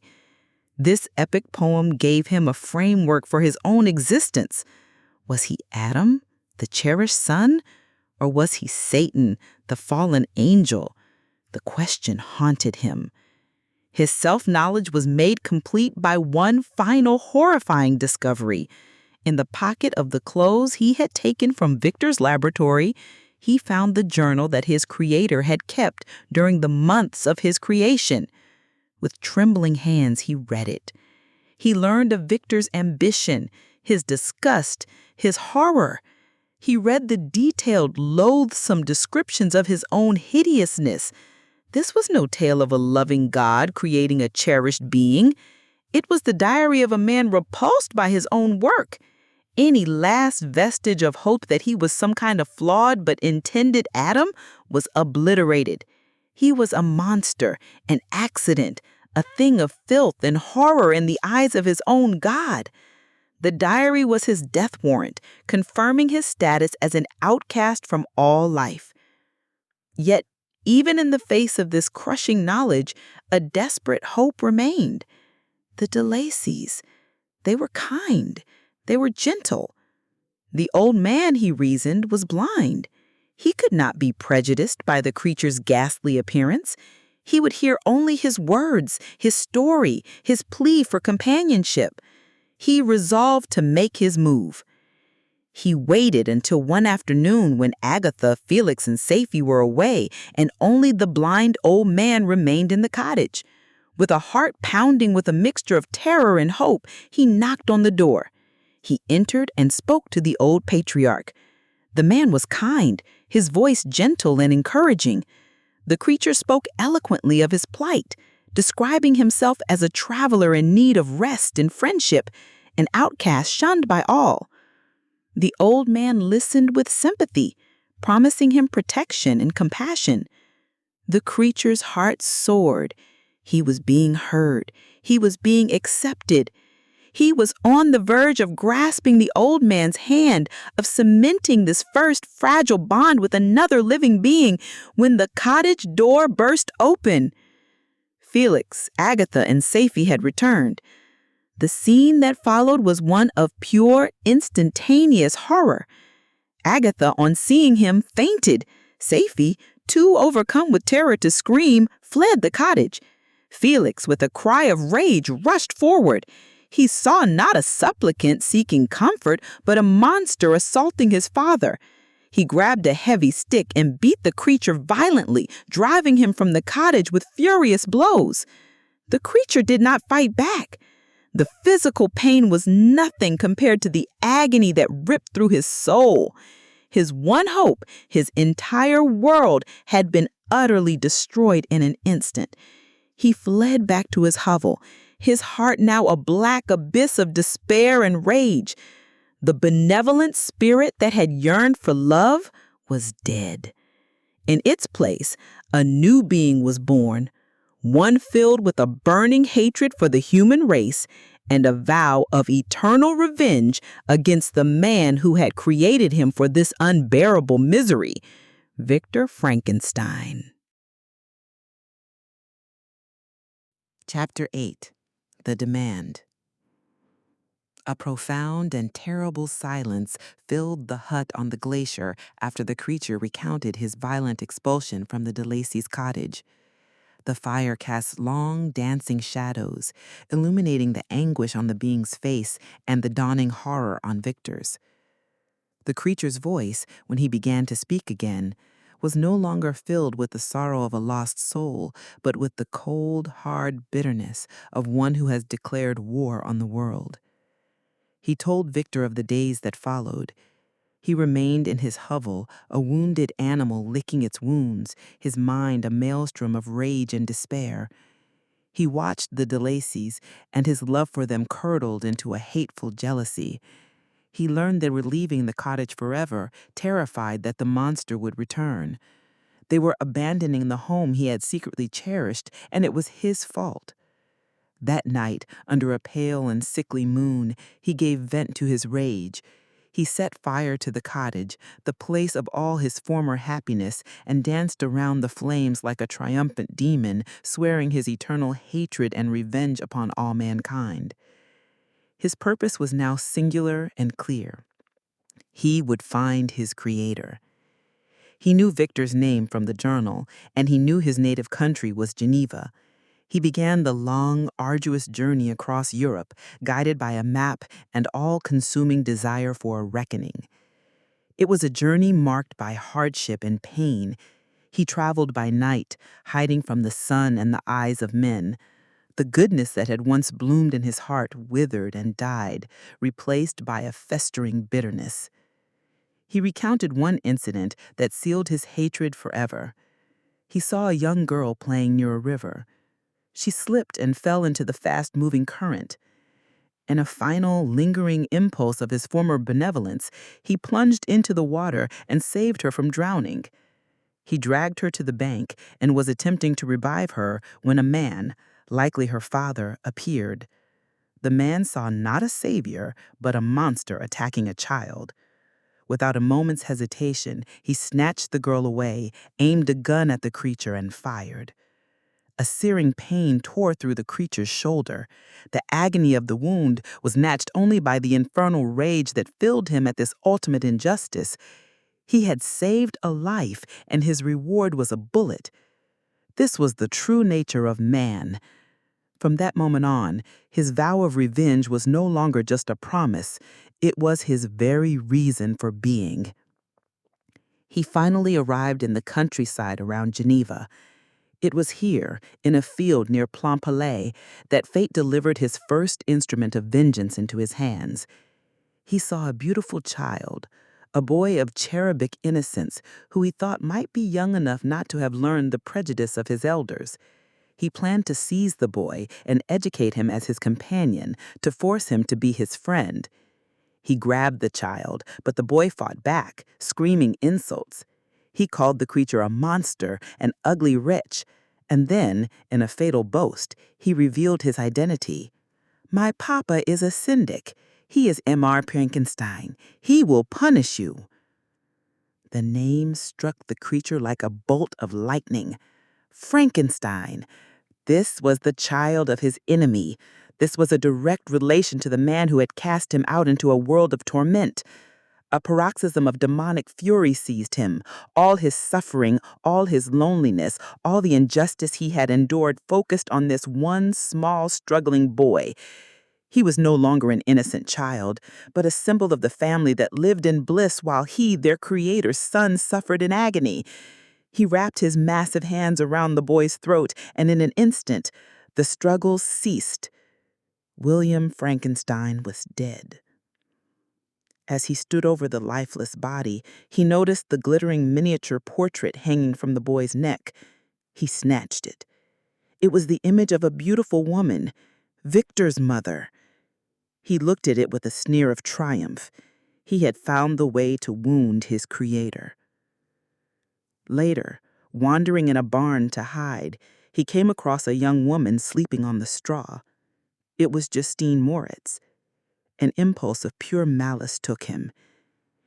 [SPEAKER 1] This epic poem gave him a framework for his own existence. Was he Adam, the cherished son, or was he Satan, the fallen angel? The question haunted him.
[SPEAKER 3] His self-knowledge was made complete by one final horrifying discovery. In the pocket of the clothes he had taken from Victor's laboratory, he found the journal that his creator had kept during the months of his creation. With trembling hands, he read it. He learned of Victor's ambition, his disgust, his horror. He read the detailed, loathsome descriptions of his own hideousness. This was no tale of a loving God creating a cherished being. It was the diary of a man repulsed by his own work. Any last vestige of hope that he was some kind of flawed but intended Adam was obliterated. He was a monster, an accident, a thing of filth and horror in the eyes of his own God. The diary was his death warrant, confirming his status as an outcast from all life. Yet, even in the face of this crushing knowledge, a desperate hope remained. The de Lacys, they were kind. They were gentle. The old man, he reasoned, was blind. He could not be prejudiced by the creature's ghastly appearance. He would hear only his words, his story, his plea for companionship. He resolved to make his move. He waited until one afternoon when Agatha, Felix, and Safie were away, and only the blind old man remained in the cottage. With a heart pounding with a mixture of terror and hope, he knocked on the door. He entered and spoke to the old patriarch. The man was kind, his voice gentle and encouraging. The creature spoke eloquently of his plight, describing himself as a traveler in need of rest and friendship, an outcast shunned by all. The old man listened with sympathy, promising him protection and compassion. The creature's heart soared. He was being heard. He was being accepted. He was on the verge of grasping the old man's hand, of cementing this first fragile bond with another living being, when the cottage door burst open. Felix, Agatha, and Safie had returned. The scene that followed was one of pure, instantaneous horror. Agatha, on seeing him, fainted. Safie, too overcome with terror to scream, fled the cottage. Felix, with a cry of rage, rushed forward. He saw not a supplicant seeking comfort, but a monster assaulting his father. He grabbed a heavy stick and beat the creature violently, driving him from the cottage with furious blows. The creature did not fight back. The physical pain was nothing compared to the agony that ripped through his soul. His one hope, his entire world, had been utterly destroyed in an instant. He fled back to his hovel, his heart now a black abyss of despair and rage. The benevolent spirit that had yearned for love was dead. In its place, a new being was born, one filled with a burning hatred for the human race and a vow of eternal revenge against the man who had created him for this unbearable misery, Victor Frankenstein.
[SPEAKER 2] Chapter 8. The Demand. A profound and terrible silence filled the hut on the glacier after the creature recounted his violent expulsion from the de Lacys' cottage. The fire cast long, dancing shadows, illuminating the anguish on the being's face and the dawning horror on Victor's. The creature's voice, when he began to speak again, was no longer filled with the sorrow of a lost soul, but with the cold, hard bitterness of one who has declared war on the world. He told Victor of the days that followed. He remained in his hovel, a wounded animal licking its wounds, his mind a maelstrom of rage and despair. He watched the de Lacys, and his love for them curdled into a hateful jealousy. He learned they were leaving the cottage forever, terrified that the monster would return. They were abandoning the home he had secretly cherished, and it was his fault. That night, under a pale and sickly moon, he gave vent to his rage. He set fire to the cottage, the place of all his former happiness, and danced around the flames like a triumphant demon, swearing his eternal hatred and revenge upon all mankind. His purpose was now singular and clear. He would find his creator. He knew Victor's name from the journal, and he knew his native country was Geneva. He began the long, arduous journey across Europe, guided by a map and all-consuming desire for a reckoning. It was a journey marked by hardship and pain. He traveled by night, hiding from the sun and the eyes of men. The goodness that had once bloomed in his heart withered and died, replaced by a festering bitterness. He recounted one incident that sealed his hatred forever. He saw a young girl playing near a river. She slipped and fell into the fast-moving current. In a final, lingering impulse of his former benevolence, he plunged into the water and saved her from drowning. He dragged her to the bank and was attempting to revive her when a man, likely her father, appeared. The man saw not a savior, but a monster attacking a child. Without a moment's hesitation, he snatched the girl away, aimed a gun at the creature, and fired. A searing pain tore through the creature's shoulder. The agony of the wound was matched only by the infernal rage that filled him at this ultimate injustice. He had saved a life, and his reward was a bullet. This was the true nature of man. From that moment on, his vow of revenge was no longer just a promise. It was his very reason for being. He finally arrived in the countryside around Geneva. It was here, in a field near Plainpalais, that fate delivered his first instrument of vengeance into his hands. He saw a beautiful child, a boy of cherubic innocence who he thought might be young enough not to have learned the prejudice of his elders. He planned to seize the boy and educate him as his companion, to force him to be his friend. He grabbed the child, but the boy fought back, screaming insults. He called the creature a monster, an ugly wretch, and then, in a fatal boast, he revealed his identity. "My papa is a syndic. He is Mary Frankenstein. He will punish you." The name struck the creature like a bolt of lightning. Frankenstein. This was the child of his enemy. This was a direct relation to the man who had cast him out into a world of torment. A paroxysm of demonic fury seized him. All his suffering, all his loneliness, all the injustice he had endured focused on this one small, struggling boy. He was no longer an innocent child, but a symbol of the family that lived in bliss while he, their creator's son, suffered in agony. He wrapped his massive hands around the boy's throat, and in an instant, the struggle ceased. William Frankenstein was dead. As he stood over the lifeless body, he noticed the glittering miniature portrait hanging from the boy's neck. He snatched it. It was the image of a beautiful woman, Victor's mother. He looked at it with a sneer of triumph. He had found the way to wound his creator. Later, wandering in a barn to hide, he came across a young woman sleeping on the straw. It was Justine Moritz. An impulse of pure malice took him.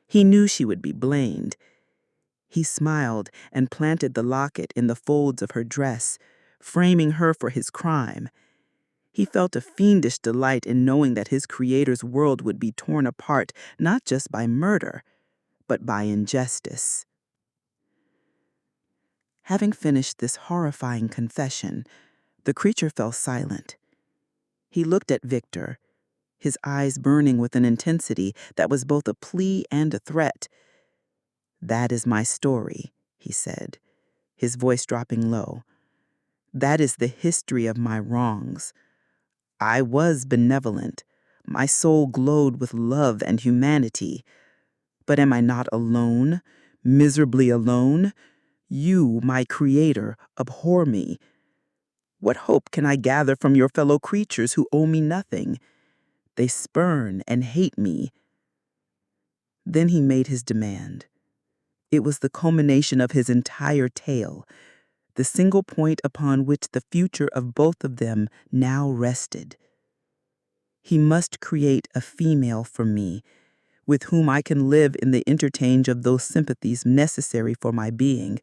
[SPEAKER 2] He knew she would be blamed. He smiled and planted the locket in the folds of her dress, framing her for his crime. He felt a fiendish delight in knowing that his creator's world would be torn apart not just by murder, but by injustice. Having finished this horrifying confession, the creature fell silent. He looked at Victor, his eyes burning with an intensity that was both a plea and a threat. "That is my story," he said, his voice dropping low. "That is the history of my wrongs. I was benevolent. My soul glowed with love and humanity. But am I not alone, miserably alone? You, my creator, abhor me. What hope can I gather from your fellow creatures who owe me nothing? They spurn and hate me." Then he made his demand. It was the culmination of his entire tale, the single point upon which the future of both of them now rested. He must create a female for me, with whom I can live in the interchange of those sympathies necessary for my being.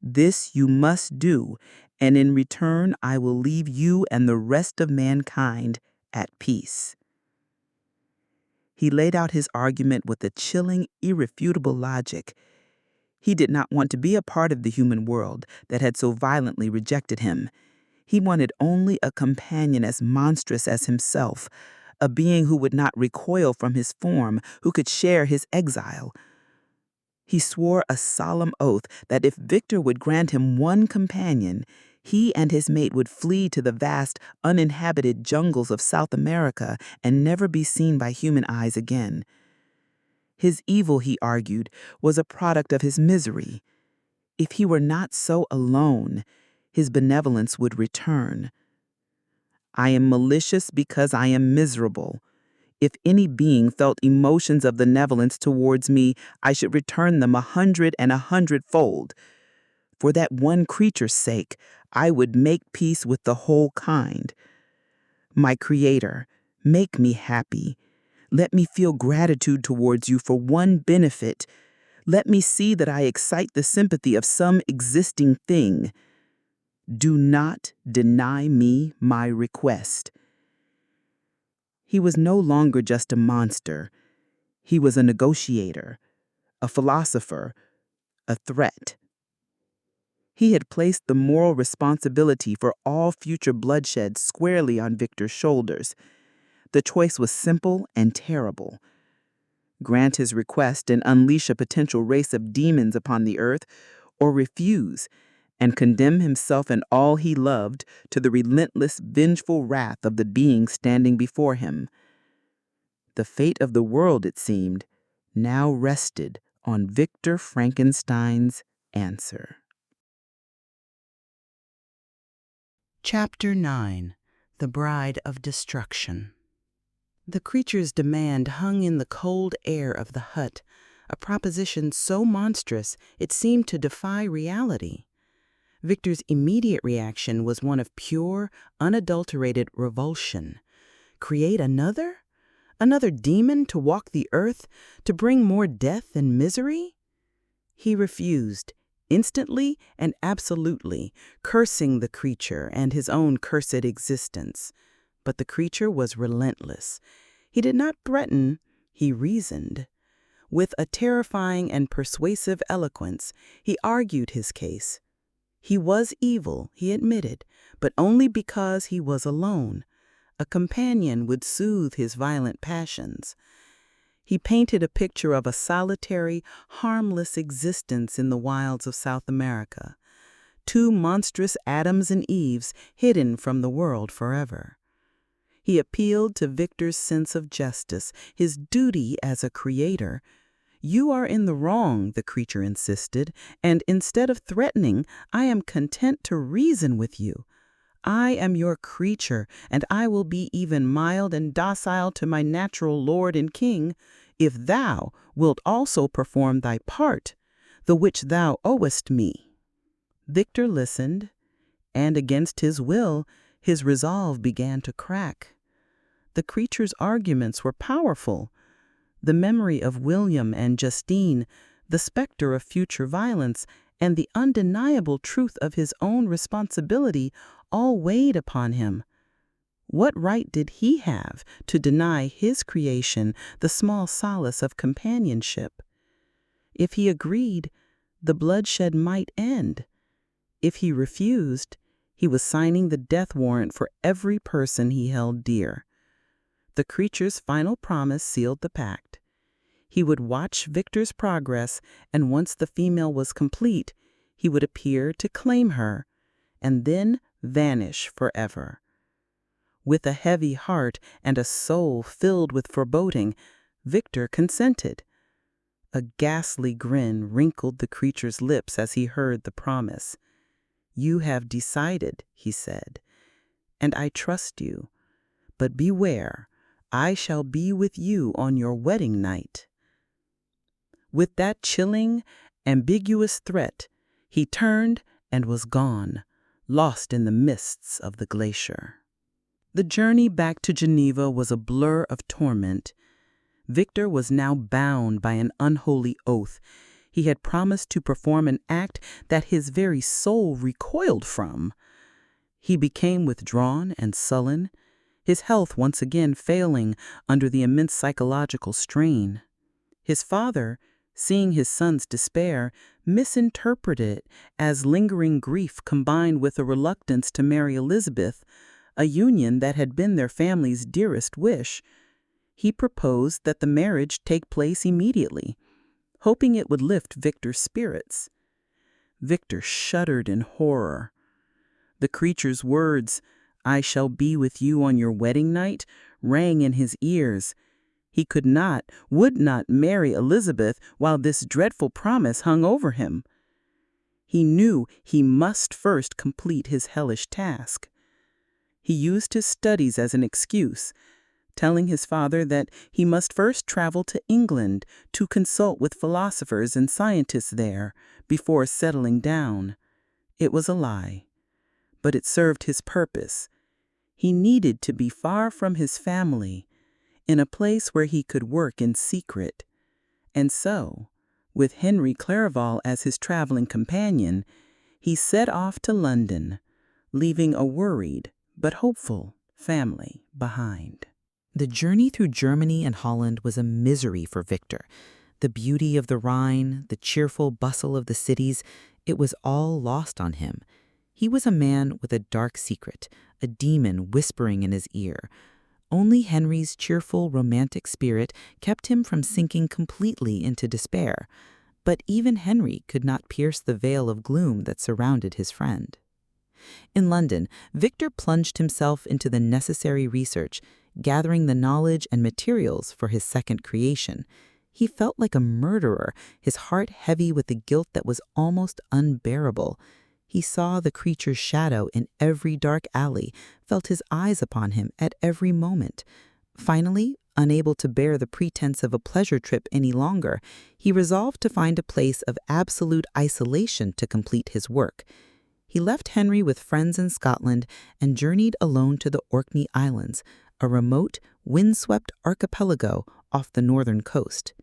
[SPEAKER 2] This you must do, and in return I will leave you and the rest of mankind at peace. He laid out his argument with a chilling, irrefutable logic. He did not want to be a part of the human world that had so violently rejected him. He wanted only a companion as monstrous as himself, a being who would not recoil from his form, who could share his exile. He swore a solemn oath that if Victor would grant him one companion, he and his mate would flee to the vast, uninhabited jungles of South America and never be seen by human eyes again. His evil, he argued, was a product of his misery. If he were not so alone, his benevolence would return. I am malicious because I am miserable. If any being felt emotions of benevolence towards me, I should return them 100 and 100-fold. For that one creature's sake, I would make peace with the whole kind. My Creator, make me happy. Let me feel gratitude towards you for one benefit. Let me see that I excite the sympathy of some existing thing. Do not deny me my request. He was no longer just a monster. He was a negotiator, a philosopher, a threat. He had placed the moral responsibility for all future bloodshed squarely on Victor's shoulders. The choice was simple and terrible. Grant his request and unleash a potential race of demons upon the earth, or refuse and condemn himself and all he loved to the relentless, vengeful wrath of the being standing before him. The fate of the world, it seemed, now rested on Victor Frankenstein's answer.
[SPEAKER 1] Chapter 9. The Bride of Destruction. The creature's demand hung in the cold air of the hut, a proposition so monstrous it seemed to defy reality. Victor's immediate reaction was one of pure, unadulterated revulsion. Create another? Another demon to walk the earth, to bring more death and misery? He refused, instantly and absolutely, cursing the creature and his own cursed existence. But the creature was relentless. He did not threaten, he reasoned. With a terrifying and persuasive eloquence, he argued his case. He was evil, he admitted, but only because he was alone. A companion would soothe his violent passions. He painted a picture of a solitary, harmless existence in the wilds of South America. Two monstrous Adams and Eves hidden from the world forever. He appealed to Victor's sense of justice, his duty as a creator. You are in the wrong, the creature insisted, and instead of threatening, I am content to reason with you. I am your creature, and I will be even mild and docile to my natural lord and king, if thou wilt also perform thy part, the which thou owest me. Victor listened, and against his will, his resolve began to crack. The creature's arguments were powerful. The memory of William and Justine, the specter of future violence, and the undeniable truth of his own responsibility all weighed upon him. What right did he have to deny his creation the small solace of companionship? If he agreed, the bloodshed might end. If he refused, he was signing the death warrant for every person he held dear. The creature's final promise sealed the pact. He would watch Victor's progress, and once the female was complete, he would appear to claim her, and then vanish forever. With a heavy heart and a soul filled with foreboding, Victor consented. A ghastly grin wrinkled the creature's lips as he heard the promise. You have decided, he said, and I trust you. But beware, I shall be with you on your wedding night. With that chilling, ambiguous threat, he turned and was gone, lost in the mists of the glacier. The journey back to Geneva was a blur of torment. Victor was now bound by an unholy oath. He had promised to perform an act that his very soul recoiled from. He became withdrawn and sullen, his health once again failing under the immense psychological strain. His father,
[SPEAKER 2] seeing his son's despair, misinterpreted it as lingering grief combined with a reluctance to marry Elizabeth, a union that had been their family's dearest wish. He proposed that the marriage take place immediately, hoping it would lift Victor's spirits. Victor shuddered in horror. The creature's words, "I shall be with you on your wedding night," rang in his ears. He could not, would not marry Elizabeth while this dreadful promise hung over him. He knew he must first complete his hellish task. He used his studies as an excuse, telling his father that he must first travel to England to consult with philosophers and scientists there before settling down. It was a lie, but it served his purpose. He needed to be far from his family, in a place where he could work in secret. And so, with Henry Clerval as his traveling companion, he set off to London, leaving a worried but hopeful family behind.
[SPEAKER 1] The journey through Germany and Holland was a misery for Victor. The beauty of the Rhine, the cheerful bustle of the cities, it was all lost on him. He was a man with a dark secret, a demon whispering in his ear. Only Henry's cheerful, romantic spirit kept him from sinking completely into despair. But even Henry could not pierce the veil of gloom that surrounded his friend. In London, Victor plunged himself into the necessary research, gathering the knowledge and materials for his second creation. He felt like a murderer, his heart heavy with a guilt that was almost unbearable. He saw the creature's shadow in every dark alley, felt his eyes upon him at every moment. Finally, unable to bear the pretense of a pleasure trip any longer, he resolved to find a place of absolute isolation to complete his work. He left Henry with friends in Scotland and journeyed alone to the Orkney Islands, a remote, windswept archipelago off the northern coast.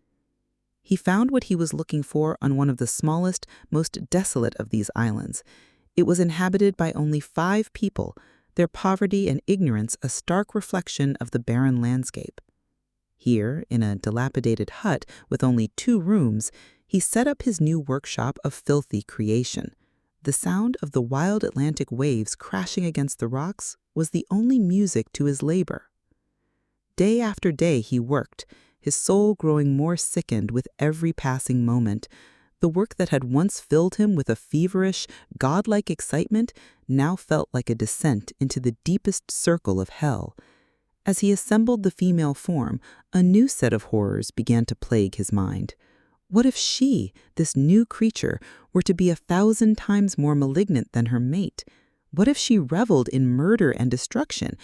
[SPEAKER 1] He found what he was looking for on one of the smallest, most desolate of these islands. It was inhabited by only 5 people, their poverty and ignorance a stark reflection of the barren landscape. Here, in a dilapidated hut with only 2 rooms, he set up his new workshop of filthy creation. The sound of the wild Atlantic waves crashing against the rocks was the only music to his labor. Day after day he worked, his soul growing more sickened with every passing moment. The work that had once filled him with a feverish, godlike excitement now felt like a descent into the deepest circle of hell. As he assembled the female form, a new set of horrors began to plague his mind. What if she, this new creature, were to be 1,000 times more malignant than her mate? What if she reveled in murder and destruction?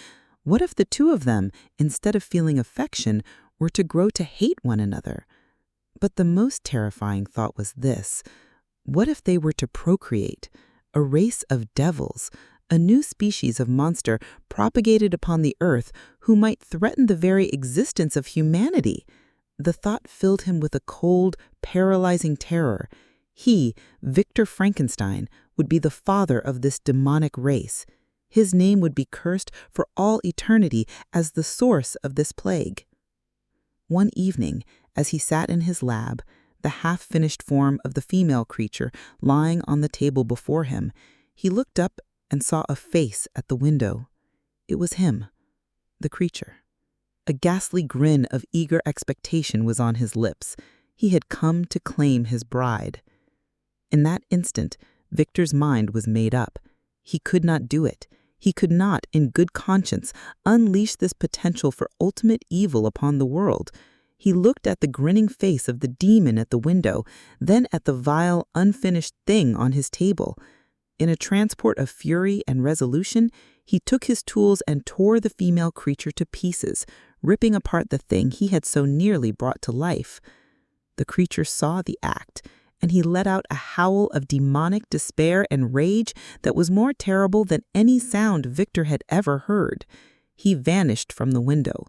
[SPEAKER 1] What if the 2 of them, instead of feeling affection, were to grow to hate one another? But the most terrifying thought was this: what if they were to procreate? A race of devils, a new species of monster propagated upon the earth who might threaten the very existence of humanity. The thought filled him with a cold, paralyzing terror. He, Victor Frankenstein, would be the father of this demonic race. His name would be cursed for all eternity as the source of this plague. One evening, as he sat in his lab, the half-finished form of the female creature lying on the table before him, he looked up and saw a face at the window. It was him, the creature. A ghastly grin of eager expectation was on his lips. He had come to claim his bride. In that instant, Victor's mind was made up. He could not do it. He could not, in good conscience, unleash this potential for ultimate evil upon the world. He looked at the grinning face of the demon at the window, then at the vile, unfinished thing on his table. In a transport of fury and resolution, he took his tools and tore the female creature to pieces, ripping apart the thing he had so nearly brought to life. The creature saw the act, and he let out a howl of demonic despair and rage that was more terrible than any sound Victor had ever heard. He vanished from the window.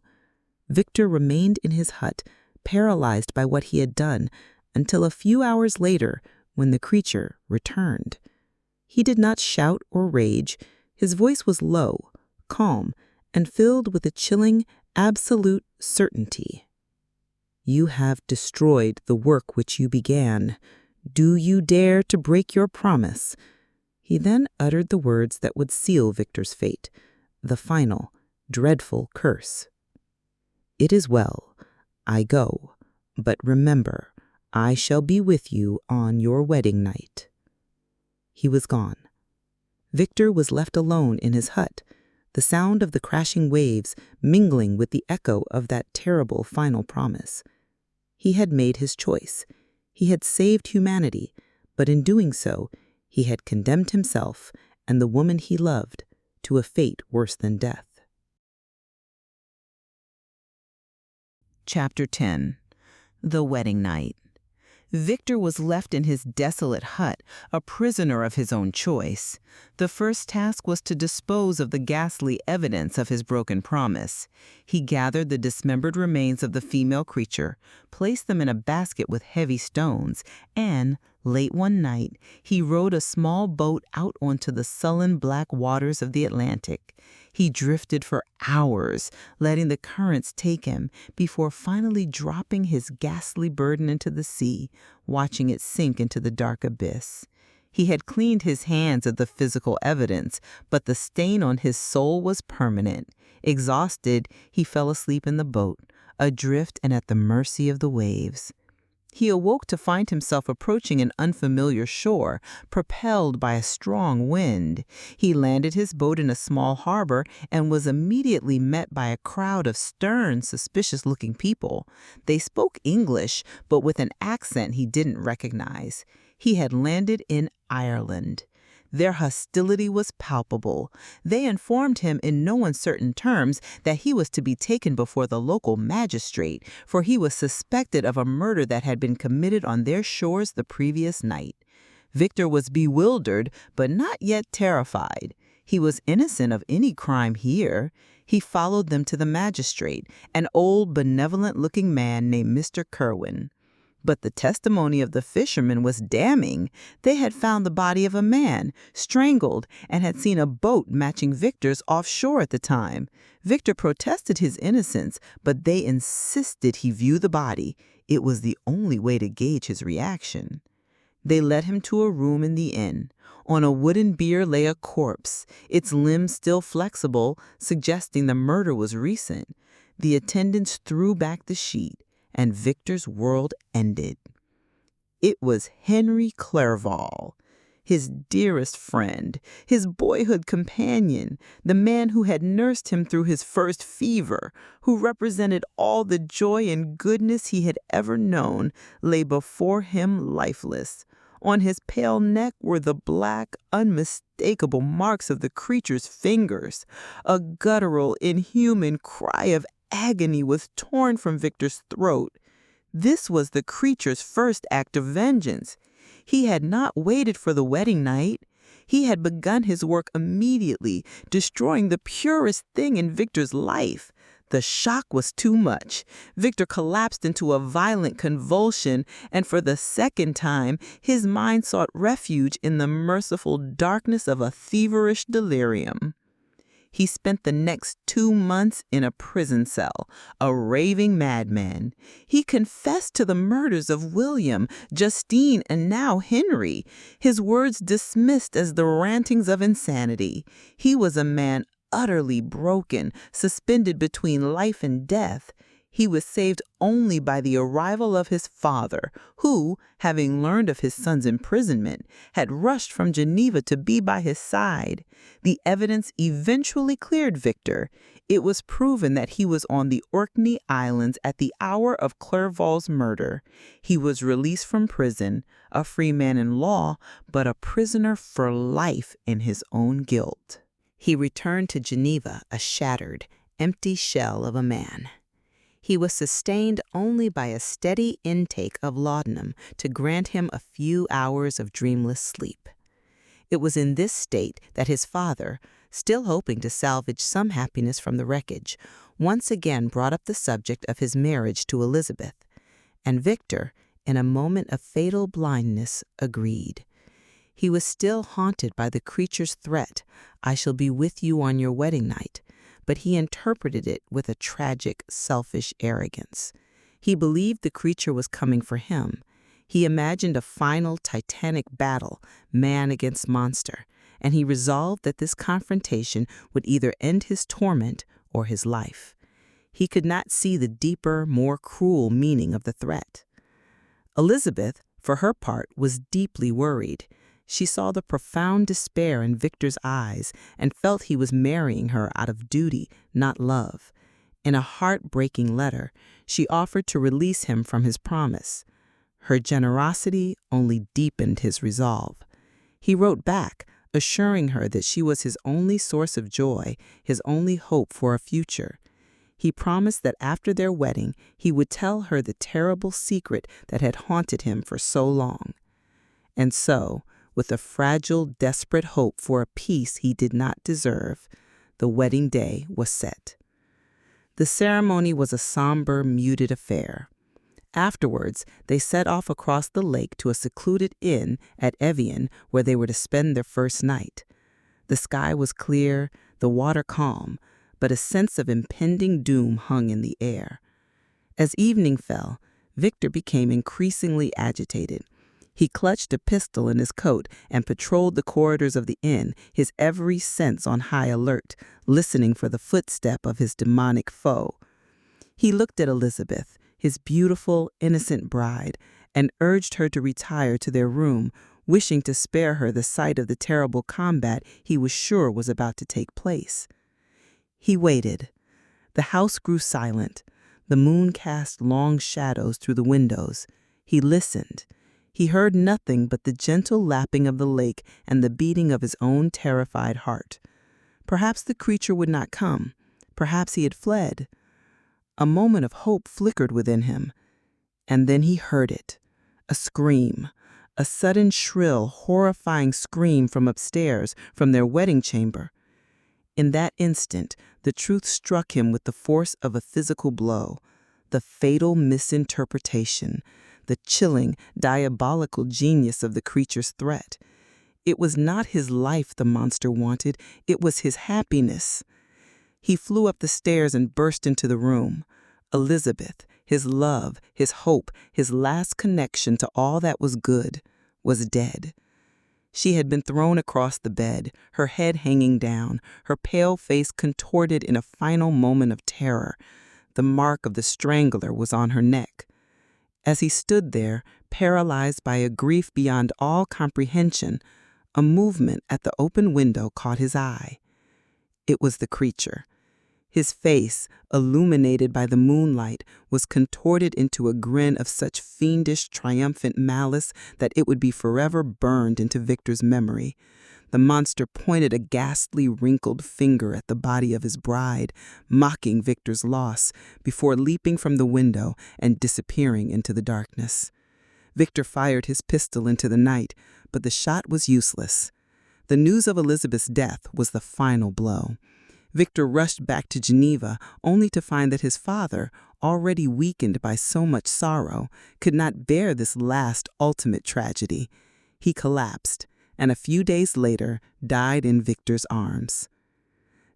[SPEAKER 1] Victor remained in his hut, paralyzed by what he had done, until a few hours later, when the creature returned. He did not shout or rage. His voice was low, calm, and filled with a chilling, absolute certainty.
[SPEAKER 2] You have destroyed the work which you began. Do you dare to break your promise?" He then uttered the words that would seal Victor's fate, the final, dreadful curse. "It is well. I go. But remember, I shall be with you on your wedding night." He was gone. Victor was left alone in his hut, the sound of the crashing waves mingling with the echo of that terrible final promise. He had made his choice. He had saved humanity, but in doing so, he had condemned himself and the woman he loved to a fate worse than death.
[SPEAKER 1] Chapter 10. The Wedding Night. Victor was left in his desolate hut, a prisoner of his own choice. The first task was to dispose of the ghastly evidence of his broken promise. He gathered the dismembered remains of the female creature, placed them in a basket with heavy stones, and, late one night, he rowed a small boat out onto the sullen black waters of the Atlantic. He drifted for hours, letting the currents take him, before finally dropping his ghastly burden into the sea, watching it sink into the dark abyss. He had cleaned his hands of the physical evidence, but the stain on his soul was permanent. Exhausted, he fell asleep in the boat, adrift and at the mercy of the waves. He awoke to find himself approaching an unfamiliar shore, propelled by a strong wind. He landed his boat in a small harbor and was immediately met by a crowd of stern, suspicious-looking people. They spoke English, but with an accent he didn't recognize. He had landed in Ireland. Their hostility was palpable. They informed him in no uncertain terms that he was to be taken before the local magistrate, for he was suspected of a murder that had been committed on their shores the previous night. Victor was bewildered, but not yet terrified. He was innocent of any crime here. He followed them to the magistrate, an old, benevolent-looking man named Mr. Kerwin. But the testimony of the fishermen was damning. They had found the body of a man, strangled, and had seen a boat matching Victor's offshore at the time. Victor protested his innocence, but they insisted he view the body. It was the only way to gauge his reaction. They led him to a room in the inn. On a wooden bier lay a corpse, its limbs still flexible, suggesting the murder was recent. The attendants threw back the sheet, and Victor's world ended. It was Henry Clerval, his dearest friend, his boyhood companion, the man who had nursed him through his first fever, who represented all the joy and goodness he had ever known, lay before him lifeless. On his pale neck were the black, unmistakable marks of the creature's fingers. A guttural, inhuman cry of agony was torn from Victor's throat. This was the creature's first act of vengeance. He had not waited for the wedding night. He had begun his work immediately, destroying the purest thing in Victor's life. The shock was too much. Victor collapsed into a violent convulsion, and for the second time, his mind sought refuge in the merciful darkness of a feverish delirium. He spent the next 2 months in a prison cell, a raving madman. He confessed to the murders of William, Justine, and now Henry, his words dismissed as the rantings of insanity. He was a man utterly broken, suspended between life and death. He was saved only by the arrival of his father, who, having learned of his son's imprisonment, had rushed from Geneva to be by his side. The evidence eventually cleared Victor. It was proven that he was on the Orkney Islands at the hour of Clerval's murder. He was released from prison, a free man in law, but a prisoner for life in his own guilt. He returned to Geneva a shattered, empty shell of a man. He was sustained only by a steady intake of laudanum to grant him a few hours of dreamless sleep. It was in this state that his father, still hoping to salvage some happiness from the wreckage, once again brought up the subject of his marriage to Elizabeth, and Victor, in a moment of fatal blindness, agreed. He was still haunted by the creature's threat, "I shall be with you on your wedding night," but he interpreted it with a tragic, selfish arrogance.
[SPEAKER 2] He believed the creature was coming for him. He imagined a final titanic battle, man against monster, and he resolved that this confrontation would either end his torment or his life. He could not see the deeper, more cruel meaning of the threat. Elizabeth, for her part, was deeply worried. She saw the profound despair in Victor's eyes and felt he was marrying her out of duty, not love. In a heartbreaking letter, she offered to release him from his promise. Her generosity only deepened his resolve. He wrote back, assuring her that she was his only source of joy, his only hope for a future. He promised that after their wedding, he would tell her the terrible secret that had haunted him for so long. And so, with a fragile, desperate hope for a peace he did not deserve, the wedding day was set. The ceremony was a somber, muted affair. Afterwards, they set off across the lake to a secluded inn at Evian where they were to spend their first night. The sky was clear, the water calm, but a sense of impending doom hung in the air. As evening fell, Victor became increasingly agitated. He clutched a pistol in his coat and patrolled the corridors of the inn, his every sense on high alert, listening for the footstep of his demonic foe. He looked at Elizabeth, his beautiful, innocent bride, and urged her to retire to their room, wishing to spare her the sight of the terrible combat he was sure was about to take place. He waited. The house grew silent. The moon cast long shadows through the windows. He listened. He heard nothing but the gentle lapping of the lake and the beating of his own terrified heart. Perhaps the creature would not come. Perhaps he had fled. A moment of hope flickered within him. And then he heard it. A scream. A sudden, shrill, horrifying scream from upstairs, from their wedding chamber. In that instant, the truth struck him with the force of a physical blow. The fatal misinterpretation. The chilling, diabolical genius of the creature's threat. It was not his life the monster wanted, it was his happiness. He flew up the stairs and burst into the room. Elizabeth, his love, his hope, his last connection to all that was good, was dead. She had been thrown across the bed, her head hanging down, her pale face contorted in a final moment of terror. The mark of the strangler was on her neck. As he stood there, paralyzed by a grief beyond all comprehension, a movement at the open window caught his eye. It was the creature. His face, illuminated by the moonlight, was contorted into a grin of such fiendish, triumphant malice that it would be forever burned into Victor's memory. The monster pointed a ghastly, wrinkled finger at the body of his bride, mocking Victor's loss, before leaping from the window and disappearing into the darkness. Victor fired his pistol into the night, but the shot was useless. The news of Elizabeth's death was the final blow. Victor rushed back to Geneva, only to find that his father, already weakened by so much sorrow, could not bear this last ultimate tragedy. He collapsed, and a few days later died in Victor's arms.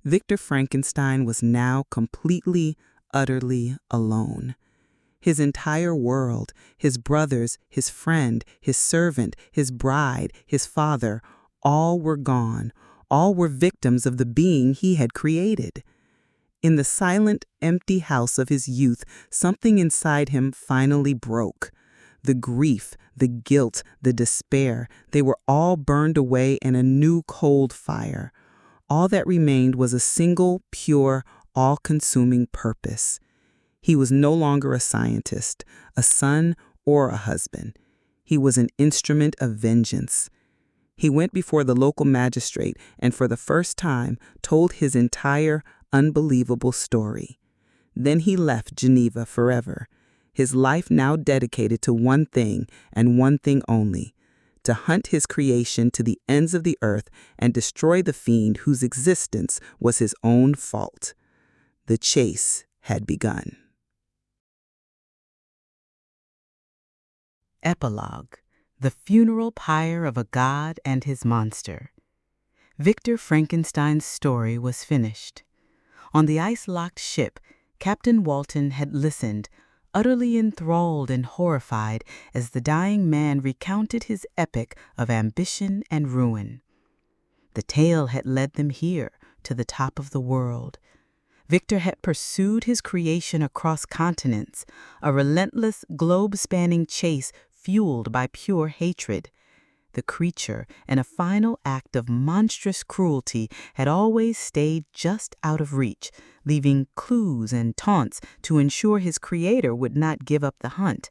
[SPEAKER 2] Victor Frankenstein was now completely, utterly alone. His entire world, his brothers, his friend, his servant, his bride, his father, all were gone. All were victims of the being he had created. In the silent, empty house of his youth, something inside him finally broke. The grief, the guilt, the despair, they were all burned away in a new cold fire. All that remained was a single, pure, all-consuming purpose. He was no longer a scientist, a son, or a husband. He was an instrument of vengeance. He went before the local magistrate and for the first time told his entire unbelievable story. Then he left Geneva forever, his life now dedicated to one thing and one thing only, to hunt his creation to the ends of the earth and destroy the fiend whose existence was his own fault. The chase had begun.
[SPEAKER 1] Epilogue. The funeral pyre of a god and his monster. Victor Frankenstein's story was finished. On the ice-locked ship, Captain Walton had listened,
[SPEAKER 2] utterly enthralled and horrified as the dying man recounted his epic of ambition and ruin. The tale had led them here, to the top of the world. Victor had pursued his creation across continents, a relentless, globe-spanning chase fueled by pure hatred. The creature, in a final act of monstrous cruelty, had always stayed just out of reach, leaving clues and taunts to ensure his creator would not give up the hunt.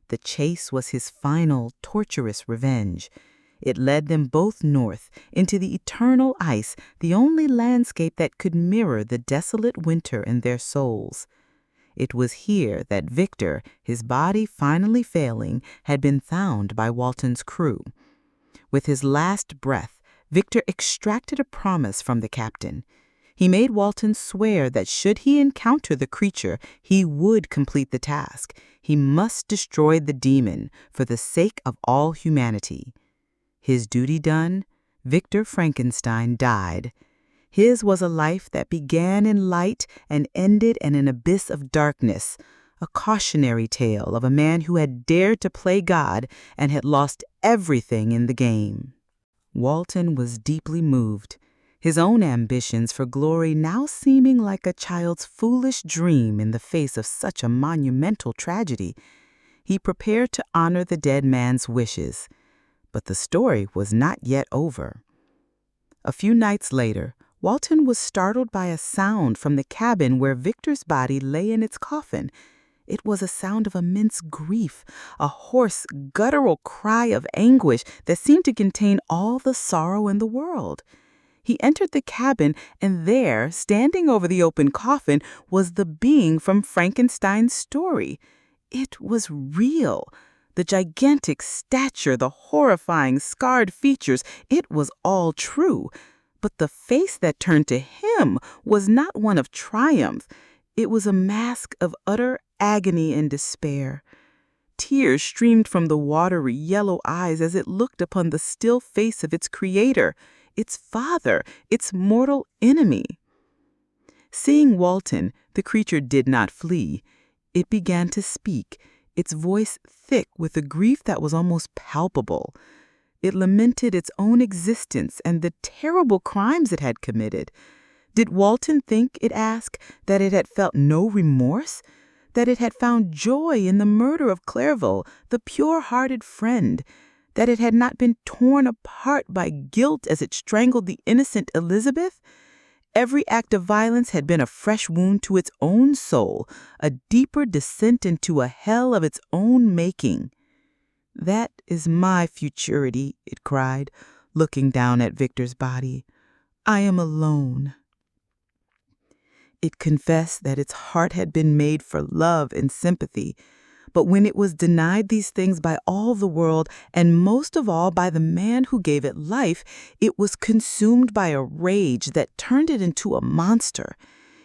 [SPEAKER 2] The chase was his final, torturous revenge. It led them both north, into the eternal ice, the only landscape that could mirror the desolate winter in their souls. It was here that Victor, his body finally failing, had been found by Walton's crew. With his last breath, Victor extracted a promise from the captain. He made Walton swear that should he encounter the creature, he would complete the task. He must destroy the demon for the sake of all humanity. His duty done, Victor Frankenstein died. His was a life that began in light and ended in an abyss of darkness, a cautionary tale of a man who had dared to play God and had lost everything in the game. Walton was deeply moved, his own ambitions for glory now seeming like a child's foolish dream in the face of such a monumental tragedy. He prepared to honor the dead man's wishes. But the story was not yet over. A few nights later, Walton was startled by a sound from the cabin where Victor's body lay in its coffin. It was a sound of immense grief, a hoarse, guttural cry of anguish that seemed to contain all the sorrow in the world. He entered the cabin, and there, standing over the open coffin, was the being from Frankenstein's story. It was real. The gigantic stature, the horrifying, scarred features, it was all true. But the face that turned to him was not one of triumph. It was a mask of utter agony and despair. Tears streamed from the watery, yellow eyes as it looked upon the still face of its creator, its father, its mortal enemy. Seeing Walton, the creature did not flee. It began to speak, its voice thick with a grief that was almost palpable. It lamented its own existence and the terrible crimes it had committed. Did Walton think, it asked, that it had felt no remorse? That it had found joy in the murder of Clairvaux, the pure-hearted friend? That it had not been torn apart by guilt as it strangled the innocent Elizabeth? Every act of violence had been a fresh wound to its own soul, a deeper descent into a hell of its own making. "That is my futurity," it cried, looking down at Victor's body. "I am alone." It confessed that its heart had been made for love and sympathy, but when it was denied these things by all the world, and most of all by the man who gave it life, it was consumed by a rage that turned it into a monster.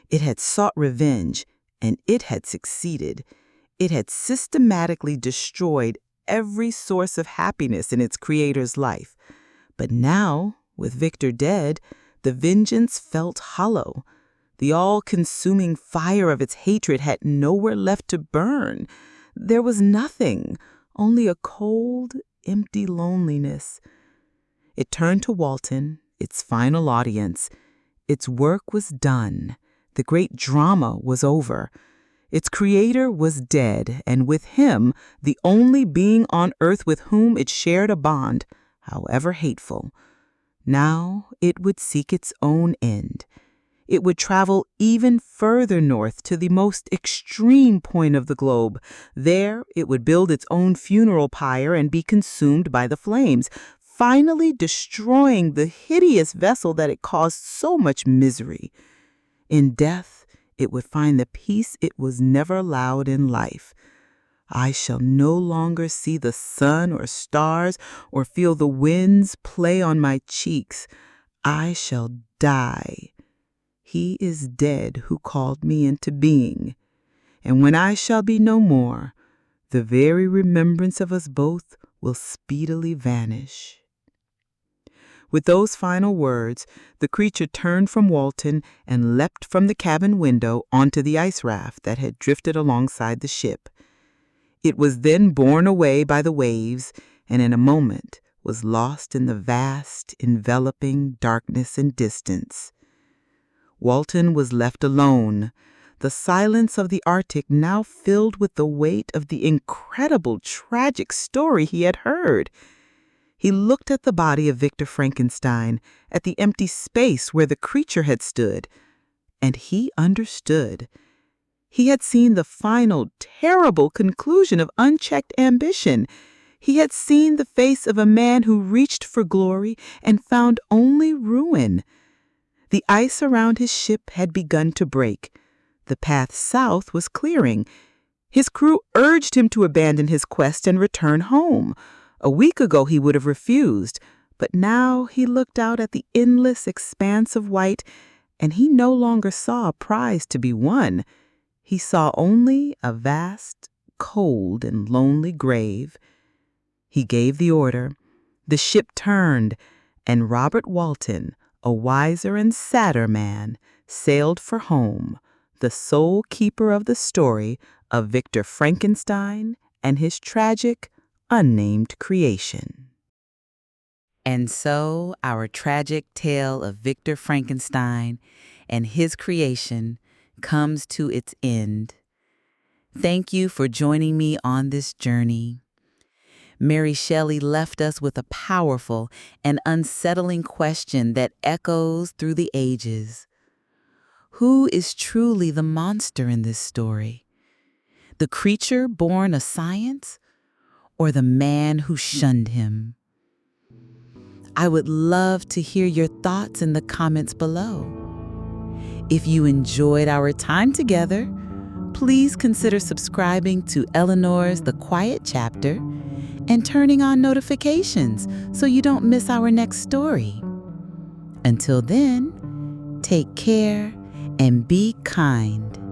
[SPEAKER 2] It had sought revenge, and it had succeeded. It had systematically destroyed every source of happiness in its creator's life. But now, with Victor dead, the vengeance felt hollow. The all-consuming fire of its hatred had nowhere left to burn. There was nothing, only a cold, empty loneliness. It turned to Walton, its final audience. Its work was done. The great drama was over. Its creator was dead, and with him, the only being on earth with whom it shared a bond, however hateful. Now it would seek its own end. It would travel even further north to the most extreme point of the globe. There, it would build its own funeral pyre and be consumed by the flames, finally destroying the hideous vessel that had caused so much misery. In death, it would find the peace it was never allowed in life. I shall no longer see the sun or stars or feel the winds play on my cheeks. I shall die. He is dead who called me into being. And when I shall be no more, the very remembrance of us both will speedily vanish. With those final words, the creature turned from Walton and leapt from the cabin window onto the ice raft that had drifted alongside the ship. It was then borne away by the waves, and in a moment was lost in the vast, enveloping darkness and distance. Walton was left alone, the silence of the Arctic now filled with the weight of the incredible, tragic story he had heard. He looked at the body of Victor Frankenstein, at the empty space where the creature had stood, and he understood. He had seen the final, terrible conclusion of unchecked ambition. He had seen the face of a man who reached for glory and found only ruin. The ice around his ship had begun to break. The path south was clearing. His crew urged him to abandon his quest and return home. A week ago he would have refused, but now he looked out at the endless expanse of white, and he no longer saw a prize to be won. He saw only a vast, cold, and lonely grave. He gave the order. The ship turned, and Robert Walton, a wiser and sadder man, sailed for home, the sole keeper of the story of Victor Frankenstein and his tragic, unnamed creation.
[SPEAKER 1] And so our tragic tale of Victor Frankenstein and his creation comes to its end. Thank you for joining me on this journey. Mary Shelley left us with a powerful and unsettling question that echoes through the ages. Who is truly the monster in this story? The creature born a science, or the man who shunned him? I would love to hear your thoughts in the comments below. If you enjoyed our time together, please consider subscribing to Eleanor's The Quiet Chapter and turning on notifications so you don't miss our next story. Until then, take care and be kind.